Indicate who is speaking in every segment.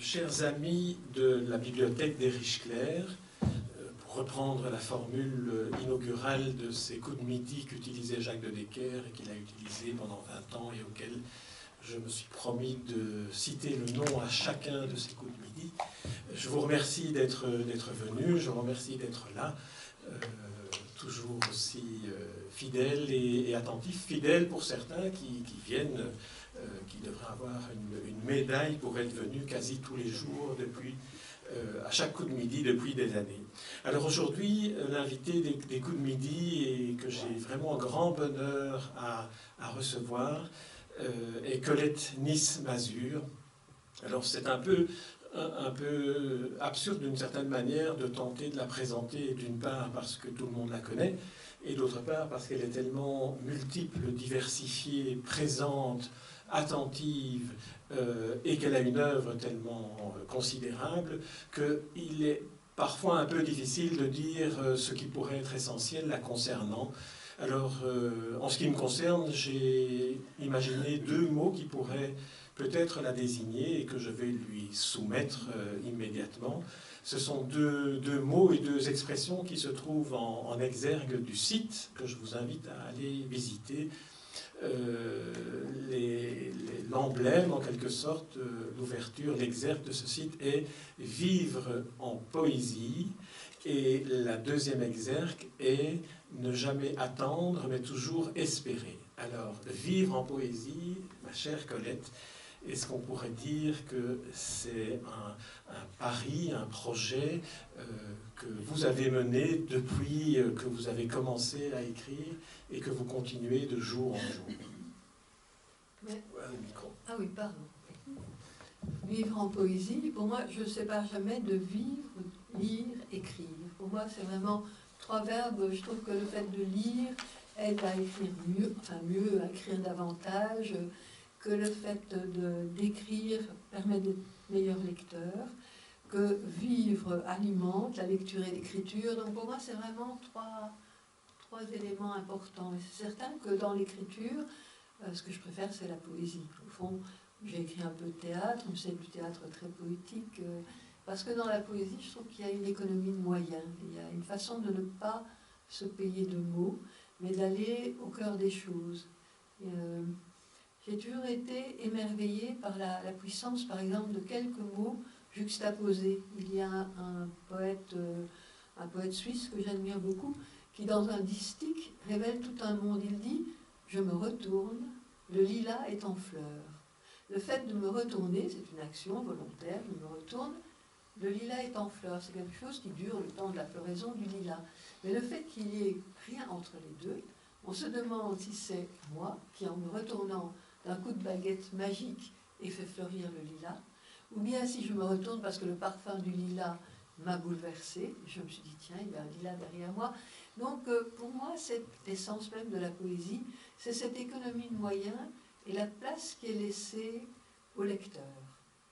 Speaker 1: chers amis de la bibliothèque d'Erich Cler, pour reprendre la formule inaugurale de ces coups de midi qu'utilisait Jacques de Decker et qu'il a utilisé pendant 20 ans et auquel je me suis promis de citer le nom à chacun de ces coups de midi, je vous remercie d'être venu, je vous remercie d'être là, toujours aussi fidèle et attentif, fidèle pour certains qui viennent, qui devraient avoir une médaille pour être venus quasi tous les jours depuis, à chaque coup de midi depuis des années. Alors aujourd'hui, l'invité des coups de midi et que j'ai vraiment un grand bonheur à recevoir est Colette Nice-Mazur. Alors c'est un peu absurde d'une certaine manière de tenter de la présenter, d'une part parce que tout le monde la connaît, et d'autre part parce qu'elle est tellement multiple, diversifiée, présente, attentive, et qu'elle a une œuvre tellement considérable qu'il est parfois un peu difficile de dire ce qui pourrait être essentiel la concernant. Alors, en ce qui me concerne, j'ai imaginé deux mots qui pourraient peut-être la désigner et que je vais lui soumettre immédiatement. Ce sont deux mots et deux expressions qui se trouvent en exergue du site que je vous invite à aller visiter. L'emblème, en quelque sorte, l'ouverture, l'exergue de ce site est « Vivre en poésie ». Et la deuxième exergue est « Ne jamais attendre, mais toujours espérer ». Alors, vivre en poésie, ma chère Colette, est-ce qu'on pourrait dire que c'est un pari, un projet que vous avez mené depuis que vous avez commencé à écrire et que vous continuez de jour en jour?
Speaker 2: Mais...
Speaker 1: Le micro.
Speaker 2: Ah oui, pardon. Vivre en poésie, pour moi, je ne sépare jamais de vivre, lire, écrire. Pour moi, c'est vraiment trois verbes. Je trouve que le fait de lire aide à écrire mieux, enfin mieux, à écrire davantage, que le fait d'écrire permet d'être meilleur lecteur, que vivre alimente la lecture et l'écriture. Donc pour moi, c'est vraiment trois éléments importants. Et c'est certain que dans l'écriture, ce que je préfère, c'est la poésie. Au fond, j'ai écrit un peu de théâtre, mais c'est du théâtre très poétique, parce que dans la poésie, je trouve qu'il y a une économie de moyens. Il y a une façon de ne pas se payer de mots, mais d'aller au cœur des choses. J'ai toujours été émerveillée par la puissance, par exemple, de quelques mots juxtaposés. Il y a un poète suisse que j'admire beaucoup, qui dans un distique révèle tout un monde. Il dit « Je me retourne, le lilas est en fleurs ». Le fait de me retourner, c'est une action volontaire, je me retourne, le lilas est en fleurs. C'est quelque chose qui dure le temps de la floraison du lilas. Mais le fait qu'il n'y ait rien entre les deux, on se demande si c'est moi qui, en me retournant d'un coup de baguette magique, ai fait fleurir le lilas, ou bien si je me retourne parce que le parfum du lilas m'a bouleversée, je me suis dit, tiens, il y a un lilas derrière moi. Donc, pour moi, c'est l'essence même de la poésie, c'est cette économie de moyens et la place qui est laissée au lecteur.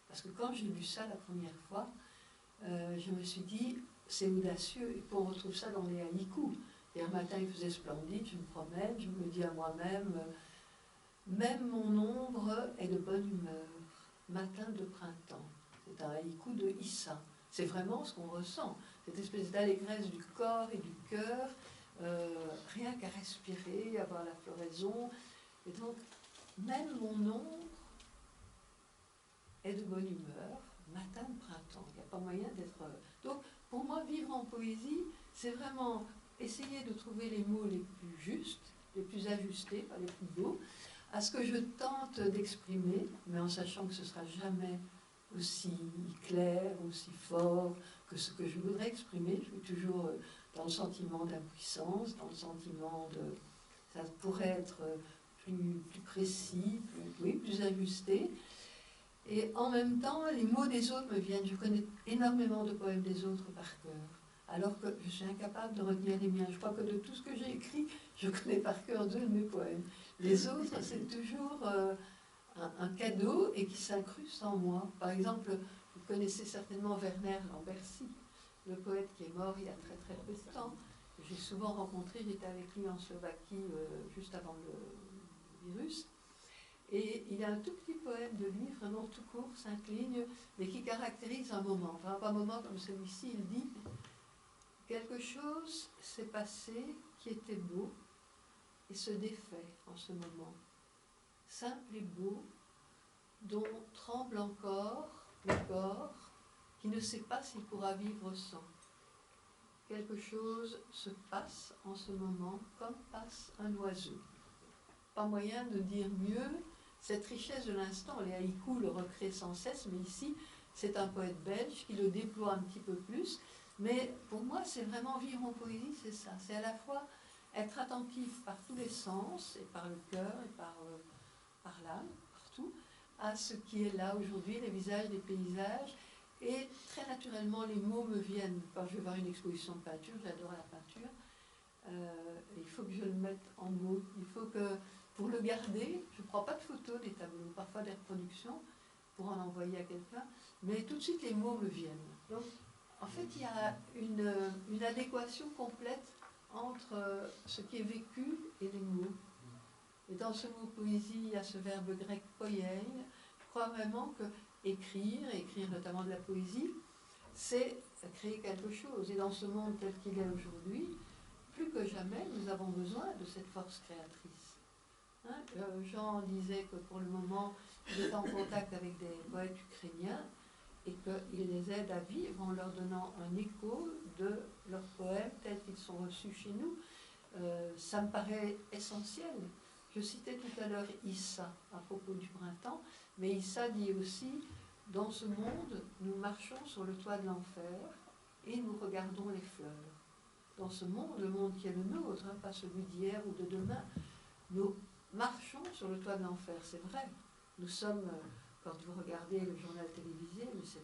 Speaker 2: Parce que quand j'ai lu ça la première fois, je me suis dit, c'est audacieux, et puis on retrouve ça dans les haïkus. Hier matin, il faisait splendide, je me promène, je me dis à moi-même, même mon ombre est de bonne humeur, matin de printemps. C'est un haïku de Issa. C'est vraiment ce qu'on ressent, cette espèce d'allégresse du corps et du cœur, rien qu'à respirer, avoir la floraison. Et donc, même mon ombre est de bonne humeur, matin de printemps. Il n'y a pas moyen d'être... Donc, pour moi, vivre en poésie, c'est vraiment essayer de trouver les mots les plus justes, les plus ajustés, pas les plus beaux, à ce que je tente d'exprimer, mais en sachant que ce ne sera jamais aussi clair, aussi fort que ce que je voudrais exprimer. Je suis toujours dans le sentiment d'impuissance, dans le sentiment de... Ça pourrait être plus précis, plus ajusté. Et en même temps, les mots des autres me viennent. Je connais énormément de poèmes des autres par cœur, alors que je suis incapable de retenir les miens. Je crois que de tout ce que j'ai écrit, je connais par cœur 2 de mes poèmes. Les autres, c'est toujours un cadeau et qui s'incruste en moi. Par exemple, vous connaissez certainement Werner Lambercy, le poète qui est mort il y a très très peu de temps. J'ai souvent rencontré, j'étais avec lui en Slovaquie juste avant le virus. Et il y a un tout petit poème de lui, vraiment tout court, 5 lignes, mais qui caractérise un moment. Enfin, pas un moment comme celui-ci, il dit « Quelque chose s'est passé qui était beau et se défait en ce moment. Simple et beau, dont tremble encore le corps, qui ne sait pas s'il pourra vivre sans. Quelque chose se passe en ce moment, comme passe un oiseau. » Pas moyen de dire mieux. Cette richesse de l'instant, les haïkus le recréent sans cesse, mais ici, c'est un poète belge qui le déploie un petit peu plus. Mais pour moi, c'est vraiment vivre en poésie, c'est ça. C'est à la fois être attentif par tous les sens, et par le cœur, et par l'âme, partout, à ce qui est là aujourd'hui, les visages, les paysages. Et très naturellement, les mots me viennent. Quand je vais voir une exposition de peinture, j'adore la peinture, il faut que je le mette en mots. Il faut que, pour le garder, je ne prends pas de photos des tableaux, parfois des reproductions, pour en envoyer à quelqu'un, mais tout de suite les mots me viennent. Donc, en fait, il y a une adéquation complète entre ce qui est vécu et les mots. Et dans ce mot poésie, il y a ce verbe grec poiein. Je crois vraiment que écrire notamment de la poésie, c'est créer quelque chose. Et dans ce monde tel qu'il est aujourd'hui, plus que jamais, nous avons besoin de cette force créatrice. Hein, Jean disait que pour le moment, il est en contact avec des poètes ukrainiens et qu'il les aide à vivre en leur donnant un écho de leurs poèmes tels qu'ils sont reçus chez nous. Ça me paraît essentiel. Je citais tout à l'heure Issa à propos du printemps, mais Issa dit aussi « Dans ce monde, nous marchons sur le toit de l'enfer et nous regardons les fleurs. » Dans ce monde, le monde qui est le nôtre, hein, pas celui d'hier ou de demain, nous marchons sur le toit de l'enfer, c'est vrai. Nous sommes, quand vous regardez le journal télévisé, mais c'est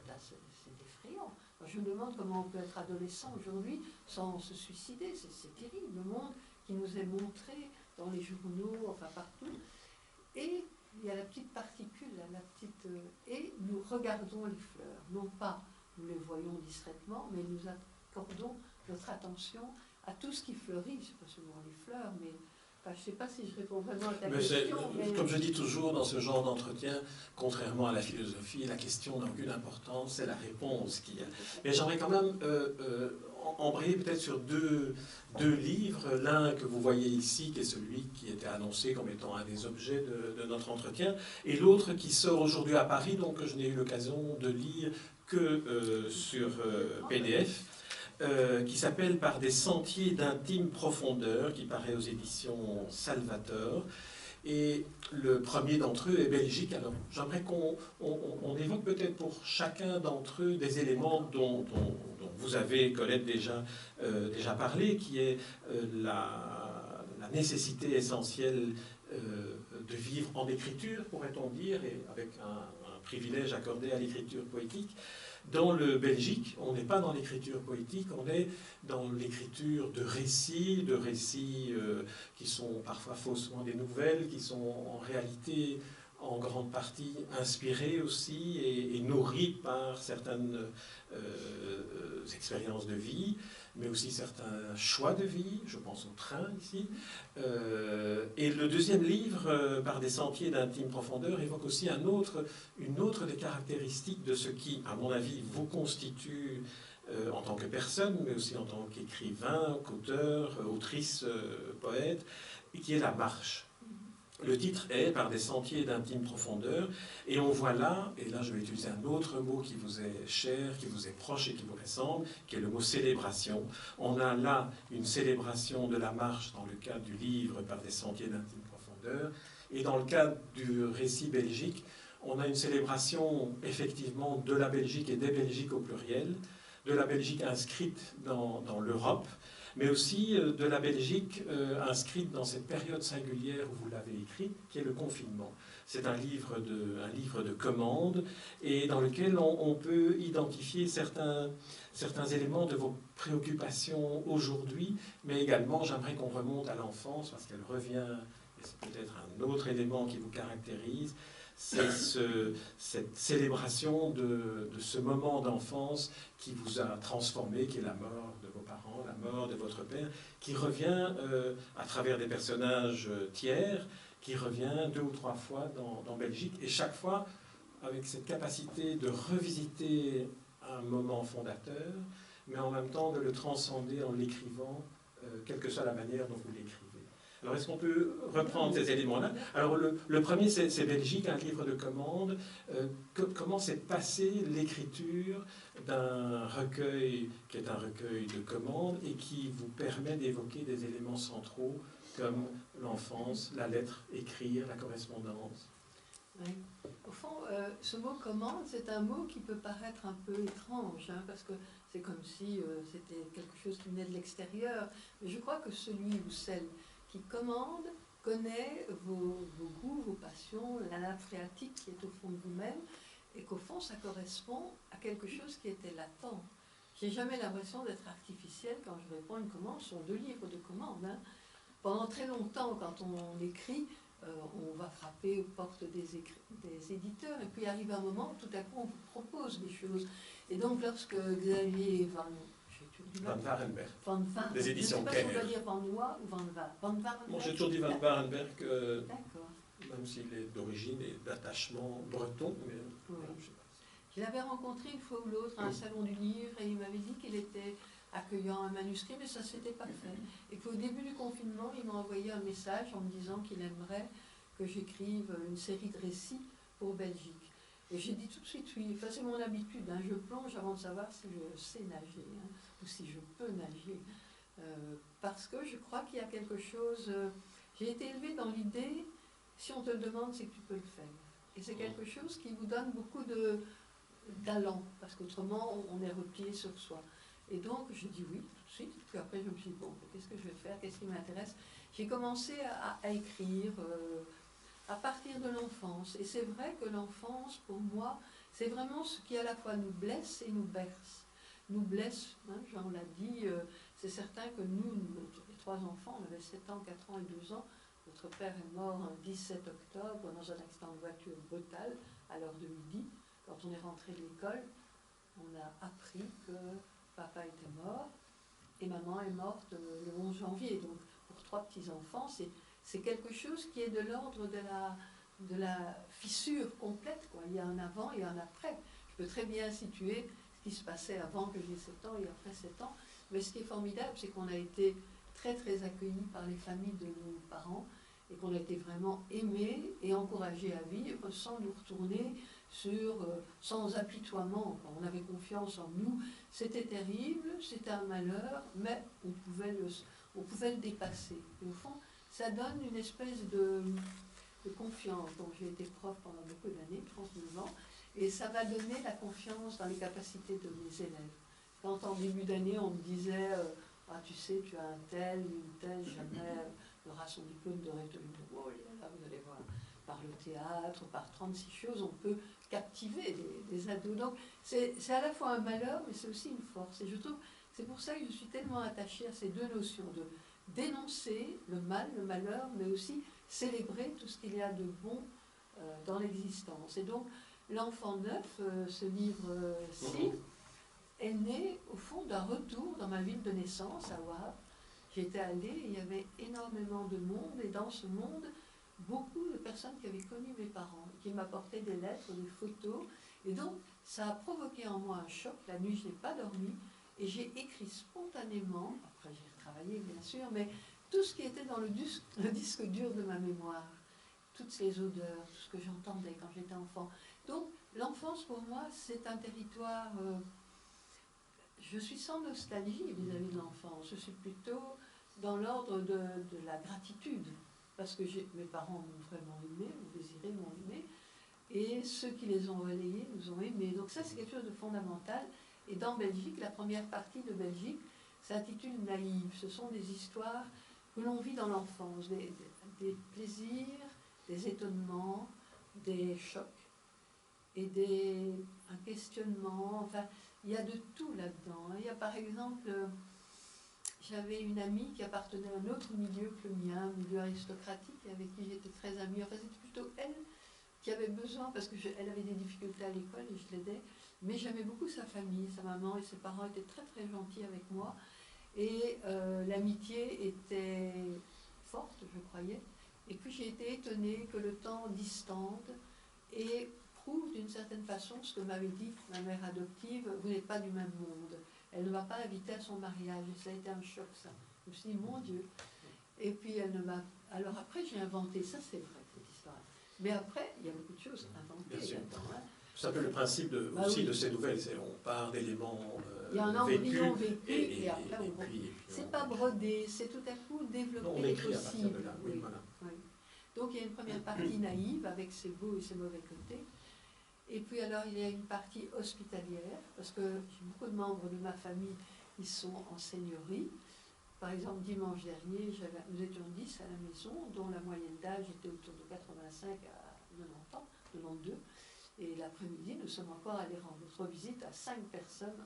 Speaker 2: effrayant. Alors, je me demande comment on peut être adolescent aujourd'hui sans se suicider, c'est terrible, le monde qui nous est montré dans les journaux, enfin partout. Et il y a la petite particule, et nous regardons les fleurs. Non pas nous les voyons distraitement, mais nous accordons notre attention à tout ce qui fleurit. C'est pas seulement les fleurs, mais enfin, je ne sais pas si je réponds vraiment à ta question. Mais...
Speaker 1: Comme je dis toujours dans ce genre d'entretien, contrairement à la philosophie, la question n'a aucune importance, c'est la réponse qu'il y a. Mais j'aimerais quand même embrayer peut-être sur deux livres. L'un que vous voyez ici, qui est celui qui était annoncé comme étant un des objets de notre entretien, et l'autre qui sort aujourd'hui à Paris, donc que je n'ai eu l'occasion de lire que sur PDF. Qui s'appelle « Par des sentiers d'intime profondeur », qui paraît aux éditions Salvator. Et le premier d'entre eux est belgique. Alors, j'aimerais qu'on évoque peut-être pour chacun d'entre eux des éléments dont vous avez, Colette, déjà parlé, qui est la nécessité essentielle de vivre en écriture, pourrait-on dire, et avec un privilège accordé à l'écriture poétique. Dans le Belgique, on n'est pas dans l'écriture poétique, on est dans l'écriture de récits qui sont parfois faussement des nouvelles, qui sont en réalité en grande partie inspirés aussi et nourris par certaines expériences de vie, mais aussi certains choix de vie, je pense au train ici. Et le deuxième livre, Par des sentiers d'intime profondeur, évoque aussi une autre des caractéristiques de ce qui, à mon avis, vous constitue en tant que personne, mais aussi en tant qu'écrivain, qu'auteur, autrice, poète, et qui est la marche. Le titre est « Par des sentiers d'intime profondeur » et on voit là, et là je vais utiliser un autre mot qui vous est cher, qui vous est proche et qui vous ressemble, qui est le mot « célébration ». On a là une célébration de la marche dans le cadre du livre « Par des sentiers d'intime profondeur » et dans le cadre du récit belgique, on a une célébration effectivement de la Belgique et des Belgiques au pluriel, de la Belgique inscrite dans l'Europe, mais aussi de la Belgique inscrite dans cette période singulière où vous l'avez écrit, qui est le confinement. C'est un livre de commande et dans lequel on peut identifier certains éléments de vos préoccupations aujourd'hui, mais également j'aimerais qu'on remonte à l'enfance parce qu'elle revient, et c'est peut-être un autre élément qui vous caractérise, c'est cette célébration de ce moment d'enfance qui vous a transformé, qui est la mort de vos parents, la mort de votre père, qui revient à travers des personnages tiers qui revient 2 ou 3 fois dans Belgique, et chaque fois avec cette capacité de revisiter un moment fondateur, mais en même temps de le transcender en l'écrivant, quelle que soit la manière dont vous l'écrivez. Alors, est-ce qu'on peut reprendre ces éléments-là? Alors, le premier, c'est Belgique, un livre de commande. Comment s'est passée l'écriture d'un recueil qui est un recueil de commandes et qui vous permet d'évoquer des éléments centraux comme l'enfance, la lettre, écrire, la correspondance?
Speaker 2: Oui. Au fond, ce mot commande, c'est un mot qui peut paraître un peu étrange, hein, parce que c'est comme si c'était quelque chose qui venait de l'extérieur. Mais je crois que celui ou celle qui commande connaît vos goûts, vos passions, la nappe phréatique qui est au fond de vous-même, et qu'au fond, ça correspond à quelque chose qui était latent. J'ai jamais l'impression d'être artificielle quand je réponds à une commande. Ce sont 2 livres de commande. Hein. Pendant très longtemps, quand on écrit, on va frapper aux portes des éditeurs, et puis arrive un moment où tout à coup on vous propose des choses. Et donc lorsque Xavier Van
Speaker 1: Varenberg,
Speaker 2: Varenberg,
Speaker 1: des éditions
Speaker 2: je ne sais pas si on
Speaker 1: Kenner.
Speaker 2: doit dire Van Noy ou Van Varenberg.
Speaker 1: Bon, j'ai toujours dit Van Varenberg,
Speaker 2: D'accord.
Speaker 1: même s'il est d'origine et d'attachement breton, mais
Speaker 2: Oui.
Speaker 1: je sais pas.
Speaker 2: Je l'avais rencontré une fois ou l'autre à un salon du livre, et il m'avait dit qu'il était accueillant un manuscrit, mais ça ne s'était pas fait. Et qu'au début du confinement, il m'a envoyé un message en me disant qu'il aimerait que j'écrive une série de récits pour Belgique. Et j'ai dit tout de suite oui. Enfin, c'est mon habitude, hein. Je plonge avant de savoir si je sais nager, hein, ou si je peux nager. Parce que je crois qu'il y a quelque chose... j'ai été élevée dans l'idée, si on te le demande, c'est que tu peux le faire. Et c'est quelque chose qui vous donne beaucoup d'allant, parce qu'autrement, on est replié sur soi. Et donc, je dis oui tout de suite. Puis après, je me suis dit, bon, qu'est-ce que je vais faire? Qu'est-ce qui m'intéresse? J'ai commencé à écrire à partir de l'enfance. Et c'est vrai que l'enfance, pour moi, c'est vraiment ce qui à la fois nous blesse et nous berce. Nous blesse, hein, Jean l'a dit, c'est certain que nous, les 3 enfants, on avait 7 ans, 4 ans et 2 ans. Notre père est mort le 17 octobre dans un accident de voiture brutal à l'heure de midi. Quand on est rentré de l'école, on a appris que papa était mort et maman est morte le 11 janvier. Donc pour 3 petits-enfants, c'est quelque chose qui est de l'ordre de la fissure complète, quoi. Il y a un avant et un après. Je peux très bien situer ce qui se passait avant que j'ai 7 ans et après 7 ans. Mais ce qui est formidable, c'est qu'on a été très très accueillis par les familles de nos parents et qu'on a été vraiment aimés et encouragés à vivre sans nous retourner sans apitoiement. On avait confiance en nous. C'était terrible, c'était un malheur, mais on pouvait le dépasser. Et au fond, ça donne une espèce de confiance. Donc j'ai été prof pendant beaucoup d'années, 39 ans, et ça m'a donné la confiance dans les capacités de mes élèves. Quand en début d'année, on me disait ah, tu sais, tu as un tel, une telle, jamais aura son diplôme de recteur. Oh là, vous allez voir, par le théâtre, par 36 choses, on peut captiver des ados. Donc c'est à la fois un malheur, mais c'est aussi une force. Et je trouve, c'est pour ça que je suis tellement attachée à ces 2 notions de dénoncer le mal, le malheur, mais aussi célébrer tout ce qu'il y a de bon dans l'existence. Et donc, L'Enfant Neuf, ce livre-ci, est né au fond d'un retour dans ma ville de naissance, à Wavre. J'étais allée, il y avait énormément de monde, et dans ce monde, beaucoup de personnes qui avaient connu mes parents, qui m'apportaient des lettres, des photos, et donc ça a provoqué en moi un choc. La nuit, je n'ai pas dormi, et j'ai écrit spontanément, après j'ai retravaillé bien sûr, mais tout ce qui était dans le disque dur de ma mémoire, toutes ces odeurs, tout ce que j'entendais quand j'étais enfant. Donc l'enfance pour moi c'est un territoire, je suis sans nostalgie vis-à-vis de l'enfance, je suis plutôt dans l'ordre de la gratitude, parce que mes parents m'ont vraiment aimé, m'ont désiré, m'ont aimé, et ceux qui les ont relayés nous ont aimés. Donc ça c'est quelque chose de fondamental. Et dans Belgique, la première partie de Belgique s'intitule Naïve. Ce sont des histoires que l'on vit dans l'enfance, des plaisirs, des étonnements, des chocs et un questionnement. Enfin, il y a de tout là-dedans. Il y a par exemple, j'avais une amie qui appartenait à un autre milieu que le mien, un milieu aristocratique, avec qui j'étais très amie. Enfin, c'était plutôt elle qui avait besoin, parce qu'elle avait des difficultés à l'école et je l'aidais, mais j'aimais beaucoup sa famille, sa maman et ses parents étaient très très gentils avec moi, et l'amitié était forte, je croyais, Et puis j'ai été étonnée que le temps distende et prouve d'une certaine façon ce que m'avait dit ma mère adoptive, vous n'êtes pas du même monde. Elle ne m'a pas invitée à son mariage, et ça a été un choc, ça. Je me suis dit, mon Dieu. Et puis elle ne m'a... Alors après, j'ai inventé, ça c'est vrai, cette histoire. Mais après, il y a beaucoup de choses inventées là-dedans. Hein.
Speaker 1: C'est un peu le principe aussi de ces nouvelles, on part d'éléments
Speaker 2: il y a un embryon vécu,
Speaker 1: et
Speaker 2: après on... C'est pas
Speaker 1: on...
Speaker 2: brodé, c'est tout à coup développé les possibles.
Speaker 1: De là. Oui, voilà.
Speaker 2: Oui. Donc il y a une première partie naïve avec ses beaux et ses mauvais côtés. Et puis alors il y a une partie hospitalière, parce que j'ai beaucoup de membres de ma famille qui sont en seigneurie. Par exemple, dimanche dernier, nous étions 10 à la maison, dont la moyenne d'âge était autour de 85 à 90 ans, 92. Et l'après-midi, nous sommes encore allés rendre visite à 5 personnes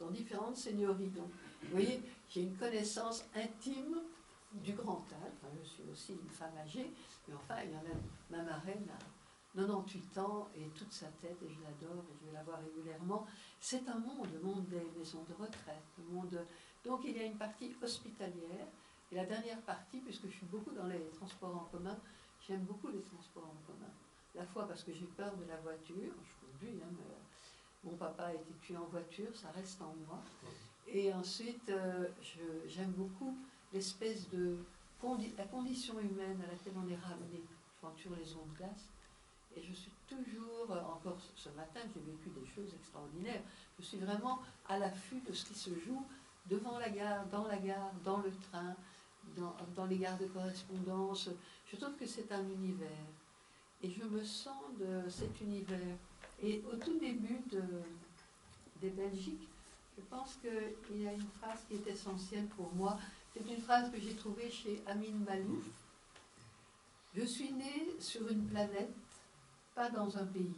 Speaker 2: dans différentes seigneuries. Donc, vous voyez, j'ai une connaissance intime du grand âge. Enfin, je suis aussi une femme âgée, mais enfin, il y en a, ma marraine a 98 ans et toute sa tête, et je l'adore, et je vais la voir régulièrement. C'est un monde, le monde des maisons de retraite, le monde... Donc il y a une partie hospitalière, et la dernière partie, puisque je suis beaucoup dans les transports en commun, j'aime beaucoup les transports en commun. À la fois parce que j'ai peur de la voiture, je conduis, hein, mais mon papa a été tué en voiture, ça reste en moi. Et ensuite, j'aime beaucoup l'espèce de... la condition humaine à laquelle on est ramené sur les ondes de glace. Et je suis toujours, encore ce matin, j'ai vécu des choses extraordinaires. Je suis vraiment à l'affût de ce qui se joue devant la gare, dans le train, dans les gares de correspondance. Je trouve que c'est un univers. Et je me sens de cet univers. Et au tout début des Belgiques, je pense qu'il y a une phrase qui est essentielle pour moi. C'est une phrase que j'ai trouvée chez Amin Malouf. Je suis née sur une planète, pas dans un pays.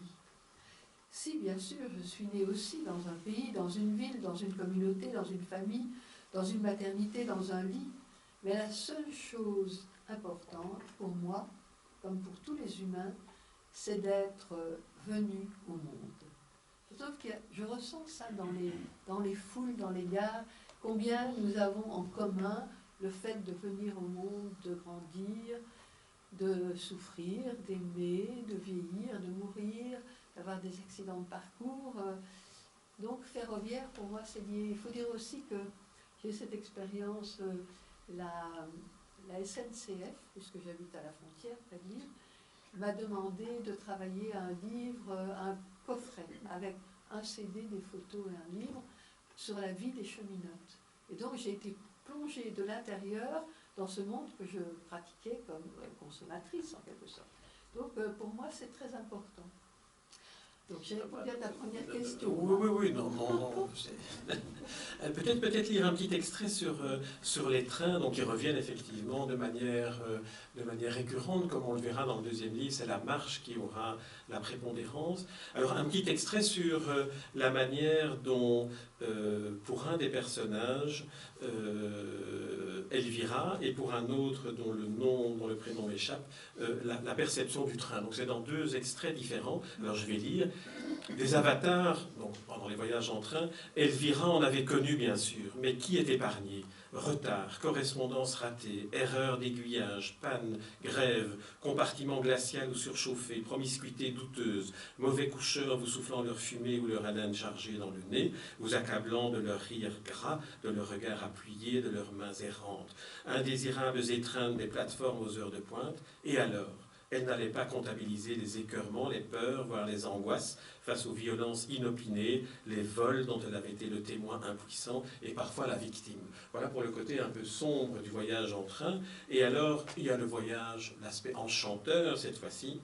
Speaker 2: Si, bien sûr, je suis née aussi dans un pays, dans une ville, dans une communauté, dans une famille, dans une maternité, dans un lit. Mais la seule chose importante pour moi, comme pour tous les humains, c'est d'être venu au monde. Je trouve que je ressens ça dans les foules, dans les gares, combien nous avons en commun le fait de venir au monde, de grandir, de souffrir, d'aimer, de vieillir, de mourir, d'avoir des accidents de parcours. Donc ferroviaire, pour moi, c'est lié. Il faut dire aussi que j'ai cette expérience, la SNCF, puisque j'habite à la frontière, près de Lille, m'a demandé de travailler à un livre, un coffret, avec un CD, des photos et un livre, sur la vie des cheminotes. Et donc j'ai été plongée de l'intérieur dans ce monde que je pratiquais comme consommatrice, en quelque sorte. Donc pour moi, c'est très important. Donc j'ai répondu à ta première question.
Speaker 1: Oui, non. Peut-être lire un petit extrait sur les trains, donc ils reviennent effectivement de manière récurrente, comme on le verra dans le deuxième livre, c'est la marche qui aura la prépondérance. Alors un petit extrait sur la manière dont, pour un des personnages, Elvira, et pour un autre dont le prénom m'échappe, la perception du train. Donc c'est dans deux extraits différents. Alors je vais lire. Des avatars, donc pendant les voyages en train, Elvira en avait connu bien sûr, mais qui est épargné? Retard, correspondance ratée, erreur d'aiguillage, panne, grève, compartiment glacial ou surchauffé, promiscuité douteuse, mauvais coucheurs vous soufflant leur fumée ou leur haleine chargée dans le nez, vous accablant de leur rire gras, de leur regard appuyé, de leurs mains errantes, indésirables étreintes des plateformes aux heures de pointe, et alors? Elle n'allait pas comptabiliser les écœurements, les peurs, voire les angoisses face aux violences inopinées, les vols dont elle avait été le témoin impuissant et parfois la victime. Voilà pour le côté un peu sombre du voyage en train. Et alors, il y a le voyage, l'aspect enchanteur cette fois-ci,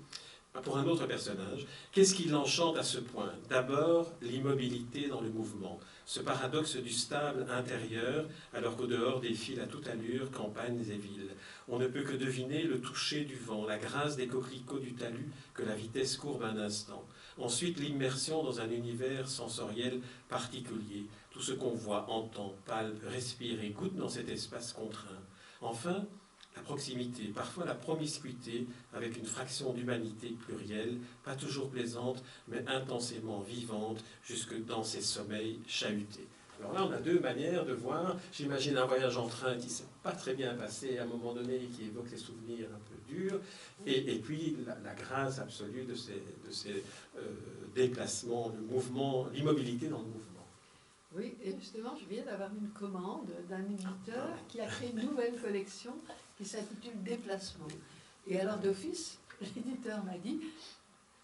Speaker 1: pour un autre personnage. Qu'est-ce qui l'enchante à ce point? D'abord, l'immobilité dans le mouvement, ce paradoxe du stable intérieur, alors qu'au dehors défilent à toute allure campagnes et villes. On ne peut que deviner le toucher du vent, la grâce des coquelicots du talus que la vitesse courbe un instant. Ensuite, l'immersion dans un univers sensoriel particulier, tout ce qu'on voit, entend, palpe, respire et goûte dans cet espace contraint. Enfin, la proximité, parfois la promiscuité, avec une fraction d'humanité plurielle, pas toujours plaisante, mais intensément vivante, jusque dans ses sommeils chahutés. Alors là, on a deux manières de voir. J'imagine un voyage en train qui ne s'est pas très bien passé à un moment donné, qui évoque les souvenirs un peu durs, et puis la grâce absolue de ces déplacements, le mouvement, l'immobilité dans le mouvement.
Speaker 2: Oui, et justement, je viens d'avoir une commande d'un éditeur qui a créé une nouvelle collection qui s'intitule Déplacement. Et alors d'office, l'éditeur m'a dit,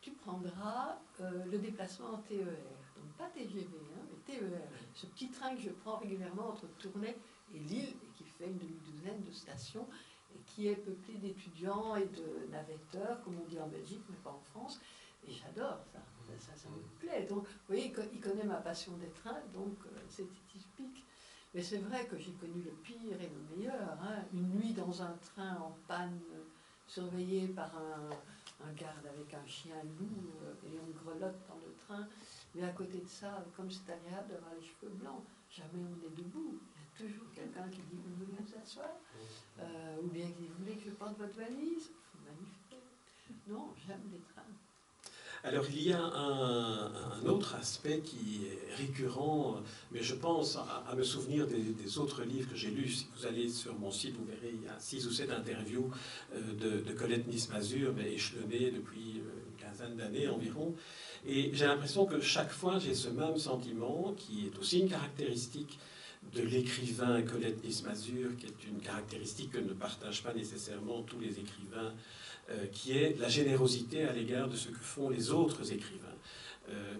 Speaker 2: tu prendras le déplacement en TER. Donc pas TGV, hein, mais TER. Ce petit train que je prends régulièrement entre Tournai et Lille, et qui fait une demi-douzaine de stations, et qui est peuplé d'étudiants et de navetteurs, comme on dit en Belgique, mais pas en France. Et j'adore ça. Ça me plaît. Donc, vous voyez, il connaît ma passion des trains, donc c'était typique. Mais c'est vrai que j'ai connu le pire et le meilleur. Hein. Une nuit dans un train en panne, surveillé par un garde avec un chien loup, et on grelotte dans le train. Mais à côté de ça, comme c'est agréable d'avoir les cheveux blancs, jamais on est debout. Il y a toujours quelqu'un qui dit, vous voulez vous asseoir, ou bien qui dit, vous voulez que je porte votre valise? Magnifique. Non, j'aime les trains.
Speaker 1: Alors il y a un autre aspect qui est récurrent, mais je pense à me souvenir des autres livres que j'ai lus. Si vous allez sur mon site, vous verrez, il y a 6 ou 7 interviews de Colette Nice-Mazur, mais échelonnées depuis une quinzaine d'années environ. Et j'ai l'impression que chaque fois j'ai ce même sentiment, qui est aussi une caractéristique de l'écrivain Colette Nice-Mazur, qui est une caractéristique que ne partagent pas nécessairement tous les écrivains, qui est la générosité à l'égard de ce que font les autres écrivains.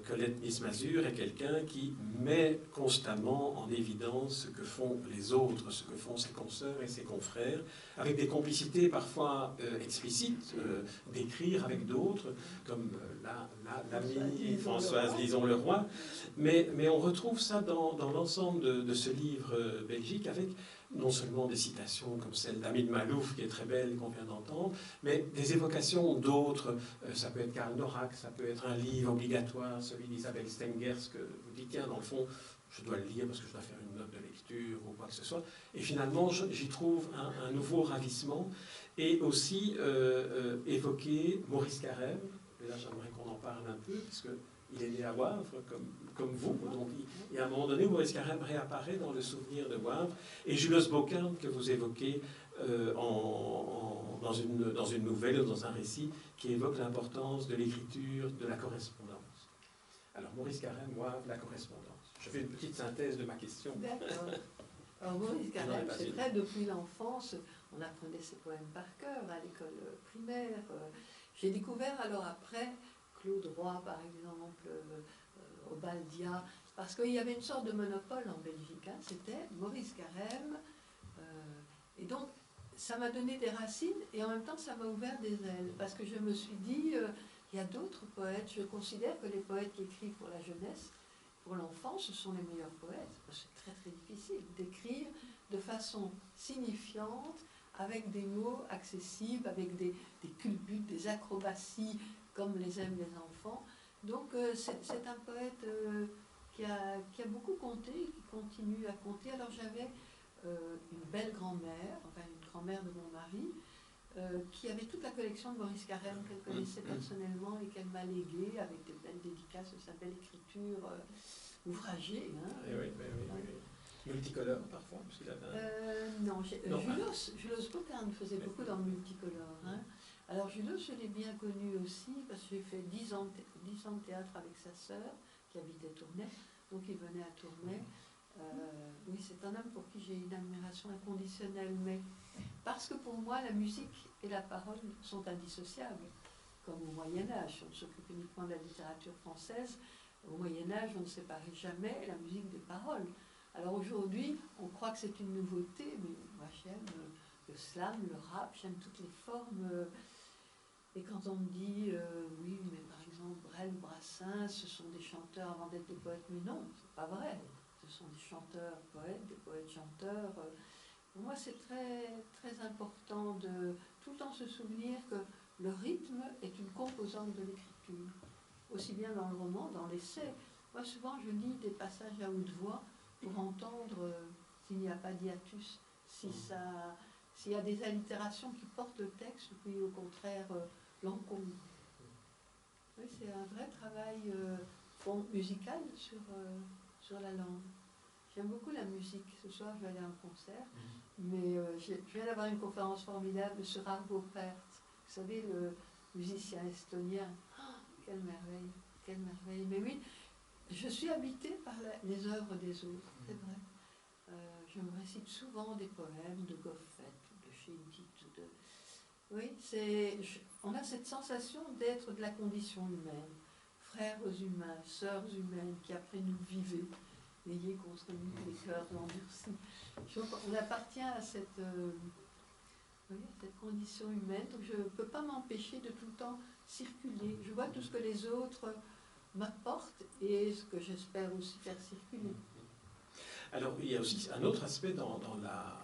Speaker 1: Colette Nice-Mazur est quelqu'un qui met constamment en évidence ce que font les autres, ce que font ses consoeurs et ses confrères, avec des complicités parfois explicites, d'écrire avec d'autres, comme l'amie Françoise Lison-Leroy. Mais on retrouve ça dans l'ensemble de ce livre belgique, avec non seulement des citations comme celle d'Hamid Malouf, qui est très belle, qu'on vient d'entendre, mais des évocations d'autres. Ça peut être Karl Norack, ça peut être un livre obligatoire, celui d'Isabelle Stengers, que vous dites, tiens, dans le fond, je dois le lire parce que je dois faire une note de lecture ou quoi que ce soit. Et finalement, j'y trouve un nouveau ravissement. Et aussi évoquer Maurice Carême. Et là, j'aimerais qu'on en parle un peu, parce qu'il est né à Wavre, comme vous. Donc, il y a un moment donné où Maurice Carême réapparaît dans le souvenir de Wavre. Et Jules Bocarn, que vous évoquez dans une nouvelle ou dans un récit, qui évoque l'importance de l'écriture, de la correspondance. Alors, Maurice Carême, Wavre, la correspondance. Je fais une petite synthèse de ma question.
Speaker 2: D'accord. Alors, Maurice Carême, c'est vrai, depuis l'enfance, on apprenait ses poèmes par cœur à l'école primaire. J'ai découvert alors après Claude Roy, par exemple, Obaldia, parce qu'il y avait une sorte de monopole en Belgique. Hein, c'était Maurice Carême. Et donc, ça m'a donné des racines et en même temps, ça m'a ouvert des ailes. Parce que je me suis dit, il y a d'autres poètes. Je considère que les poètes qui écrivent pour la jeunesse, pour l'enfance, ce sont les meilleurs poètes. C'est très très difficile d'écrire de façon signifiante, avec des mots accessibles, avec des culbutes, des acrobaties, comme les aiment les enfants. Donc c'est un poète qui a beaucoup compté, qui continue à compter. Alors j'avais une belle grand-mère, enfin une grand-mère de mon mari, qui avait toute la collection de Maurice Carême qu'elle connaissait personnellement et qu'elle m'a léguée avec des belles dédicaces de sa belle écriture ouvragée. Hein.
Speaker 1: Oui. Multicolore parfois, parce qu'il avait
Speaker 2: non, Jules Bocarn faisait beaucoup dans le multicolore. Hein. Alors Jules, je l'ai bien connu aussi parce que j'ai fait 10 ans de théâtre avec sa sœur qui habitait Tournai, donc il venait à Tournai. Oui, c'est un homme pour qui j'ai une admiration inconditionnelle, mais parce que pour moi, la musique et la parole sont indissociables, comme au Moyen-Âge. On s'occupe uniquement de la littérature française. Au Moyen-Âge, on ne séparait jamais la musique des paroles. Alors aujourd'hui, on croit que c'est une nouveauté, mais moi j'aime le slam, le rap, j'aime toutes les formes. Et quand on me dit, oui, mais par exemple, Brel ou Brassens, ce sont des chanteurs avant d'être des poètes, mais non, c'est pas vrai. Ce sont des chanteurs poètes, des poètes chanteurs. Pour moi, c'est très, très important de tout le temps se souvenir que le rythme est une composante de l'écriture. Aussi bien dans le roman, dans l'essai. Moi, souvent, je lis des passages à haute voix pour entendre s'il n'y a pas d'hiatus, s'il y a des allitérations qui portent le texte, puis au contraire l'encombre. Oui, c'est un vrai travail musical sur la langue. J'aime beaucoup la musique. Ce soir, je vais aller à un concert. Mais je viens d'avoir une conférence formidable sur Arvo Pärt. Vous savez, le musicien estonien. Oh, quelle merveille, quelle merveille. Mais oui, je suis habitée par les œuvres des autres, c'est vrai. Je me récite souvent des poèmes de Goffet, de Chédid, Oui, on a cette sensation d'être de la condition humaine. Frères humains, sœurs humaines, qui après nous vivez. Ayez contre nous les cœurs endurcis. On appartient à cette condition humaine, donc je ne peux pas m'empêcher de tout le temps circuler. Je vois tout ce que les autres m'apportent et ce que j'espère aussi faire circuler.
Speaker 1: Alors, il y a aussi un autre aspect dans la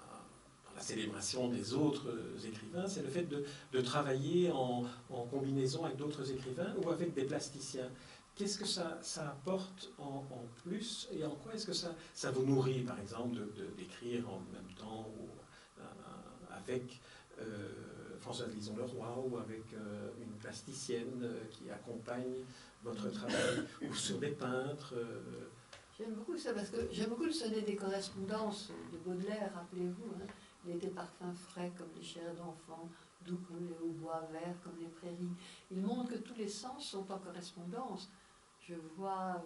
Speaker 1: célébration des autres écrivains, c'est le fait de travailler en combinaison avec d'autres écrivains ou avec des plasticiens. Qu'est-ce que ça apporte en plus et en quoi est-ce que ça vous nourrit, par exemple, d'écrire en même temps avec Françoise Lison-Leroy ou avec une plasticienne qui accompagne votre travail, ou sur des peintres
Speaker 2: J'aime beaucoup ça parce que j'aime beaucoup le sonnet des correspondances de Baudelaire, rappelez-vous. Hein. Il était parfum frais comme les chairs d'enfants, doux comme les hautbois, verts comme les prairies. Il montre que tous les sens sont en correspondance. Je vois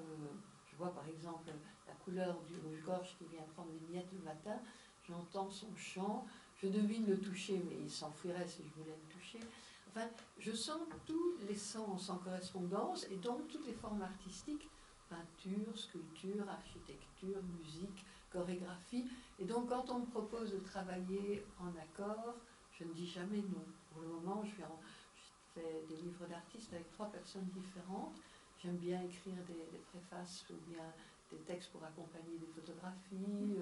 Speaker 2: par exemple la couleur du rouge-gorge qui vient prendre les miettes le matin, j'entends son chant, je devine le toucher, mais il s'enfuirait si je voulais le toucher. Enfin, je sens tous les sens en correspondance et donc toutes les formes artistiques, peinture, sculpture, architecture, musique, chorégraphie. Et donc quand on me propose de travailler en accord, je ne dis jamais non. Pour le moment, je fais des livres d'artistes avec 3 personnes différentes. J'aime bien écrire des préfaces ou bien des textes pour accompagner des photographies.